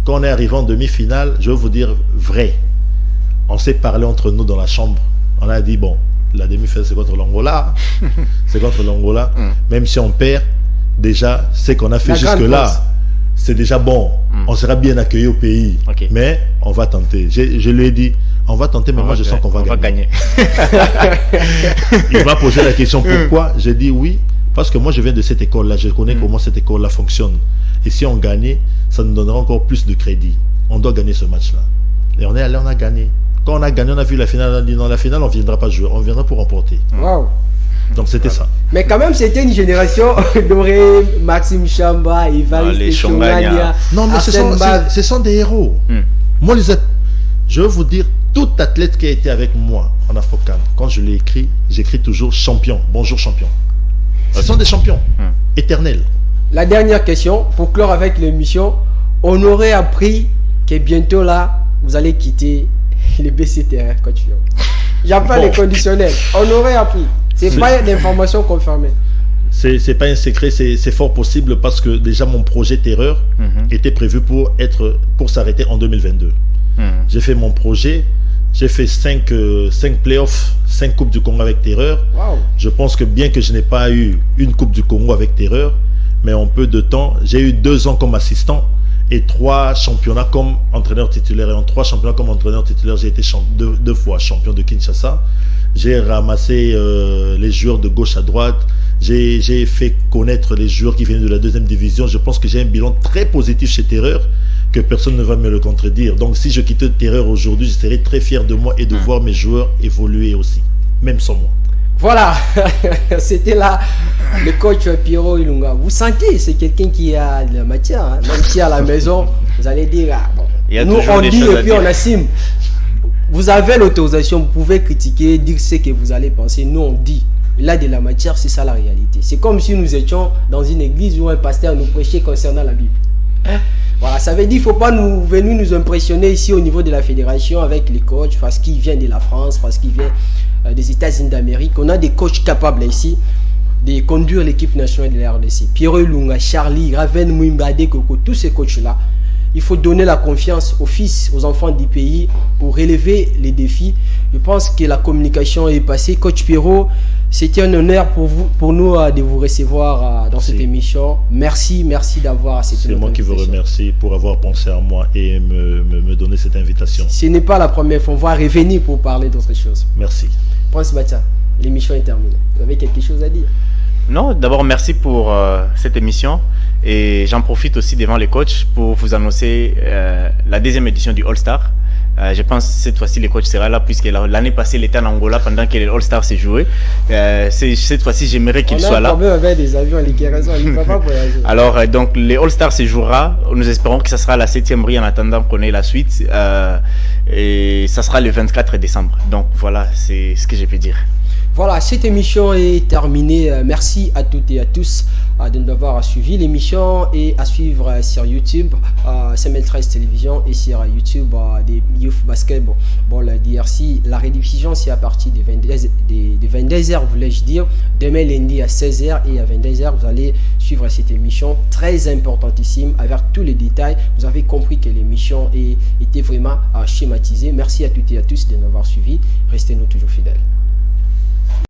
quand on est arrivé en demi-finale, je vais vous dire vrai. On s'est parlé entre nous dans la chambre. On a dit, bon, la demi-finale, c'est contre l'Angola. C'est contre l'Angola. Même si on perd, déjà, ce qu'on a fait jusque-là, c'est déjà bon. On sera bien accueilli au pays. Okay. Mais on va tenter. Je lui ai dit, on va tenter, mais moi, je sens qu'on va gagner. Il m'a posé la question, pourquoi? J'ai dit oui, parce que moi, je viens de cette école-là. Je connais comment cette école-là fonctionne. Et si on gagnait, ça nous donnera encore plus de crédit. On doit gagner ce match-là. Et on est allé, on a gagné. Quand on a gagné, on a vu la finale, on a dit non, la finale, on ne viendra pas jouer, on viendra pour remporter. Wow. Donc c'était ça. Mais quand même, c'était une génération dorée, Maxime Chamba, Ivan Chongania. Non, mais ce sont des héros. Moi, je veux vous dire, tout athlète qui a été avec moi en Afro-CAN, quand je l'ai écrit, j'écris toujours champion. Bonjour champion. Ce sont des champions éternels. La dernière question, pour clore avec l'émission, on aurait appris que bientôt là, vous allez quitter les BCTR quand tu viens. J'en parle les conditionnels. On aurait appris. C'est pas d'information confirmée. C'est pas un secret, c'est fort possible parce que déjà mon projet Terreur était prévu pour s'arrêter en 2022. J'ai fait mon projet, j'ai fait 5 playoffs, 5 Coupes du Congo avec Terreur. Wow. Je pense que bien que je n'ai pas eu une Coupe du Congo avec Terreur, mais en peu de temps, j'ai eu 2 ans comme assistant et 3 championnats comme entraîneur titulaire. Et en 3 championnats comme entraîneur titulaire, j'ai été 2 fois champion de Kinshasa. J'ai ramassé les joueurs de gauche à droite. J'ai fait connaître les joueurs qui viennent de la 2e division. Je pense que j'ai un bilan très positif chez Terreur, que personne ne va me le contredire. Donc si je quittais Terreur aujourd'hui, je serais très fier de moi et de voir mes joueurs évoluer aussi, même sans moi. Voilà, c'était là le coach Pierrot Ilunga. Vous sentez, c'est quelqu'un qui a de la matière, hein? Même si à la maison, vous allez dire, ah, bon. Nous on dit et puis on assume. Vous avez l'autorisation, vous pouvez critiquer, dire ce que vous allez penser. Nous on dit. Il a de la matière, c'est ça la réalité. C'est comme si nous étions dans une église où un pasteur nous prêchait concernant la Bible. Voilà, ça veut dire qu'il ne faut pas venir nous impressionner ici au niveau de la fédération avec les coachs parce qu'ils viennent de la France, parce qu'ils viennent des États-Unis d'Amérique. On a des coachs capables ici de conduire l'équipe nationale de la RDC. Pierrot Ilunga, Charlie, Raven Mouimbade, Koko, tous ces coachs-là. Il faut donner la confiance aux fils, aux enfants du pays pour relever les défis. Je pense que la communication est passée. Coach Pierrot, c'était un honneur pour nous de vous recevoir dans cette émission. Merci d'avoir accepté. C'est moi qui vous remercie pour avoir pensé à moi et me donner cette invitation. Ce n'est pas la première fois. On va revenir pour parler d'autres choses. Merci. Prince Batia, l'émission est terminée. Vous avez quelque chose à dire? Non, d'abord merci pour cette émission et j'en profite aussi devant les coachs pour vous annoncer la 2e édition du All-Star. Je pense que cette fois-ci les coachs seront là puisque l'année passée il était en Angola pendant que l'All-Star s'est joué. Cette fois-ci j'aimerais qu'il soit là. On a un problème avec des avions, il ne peut pas voyager. Alors donc les All-Star se jouera, nous espérons que ça sera la 7e rue en attendant qu'on ait la suite et ça sera le 24 décembre. Donc voilà, c'est ce que je peux dire. Voilà, cette émission est terminée. Merci à toutes et à tous de nous avoir suivi. L'émission est à suivre sur YouTube, CML13 Télévision et sur YouTube des Youth Basketball DRC. La rediffusion, c'est à partir des 22h, voulais-je dire. Demain lundi à 16h et à 22h, vous allez suivre cette émission très importantissime avec tous les détails. Vous avez compris que l'émission était vraiment schématisée. Merci à toutes et à tous de nous avoir suivis. Restez-nous toujours fidèles.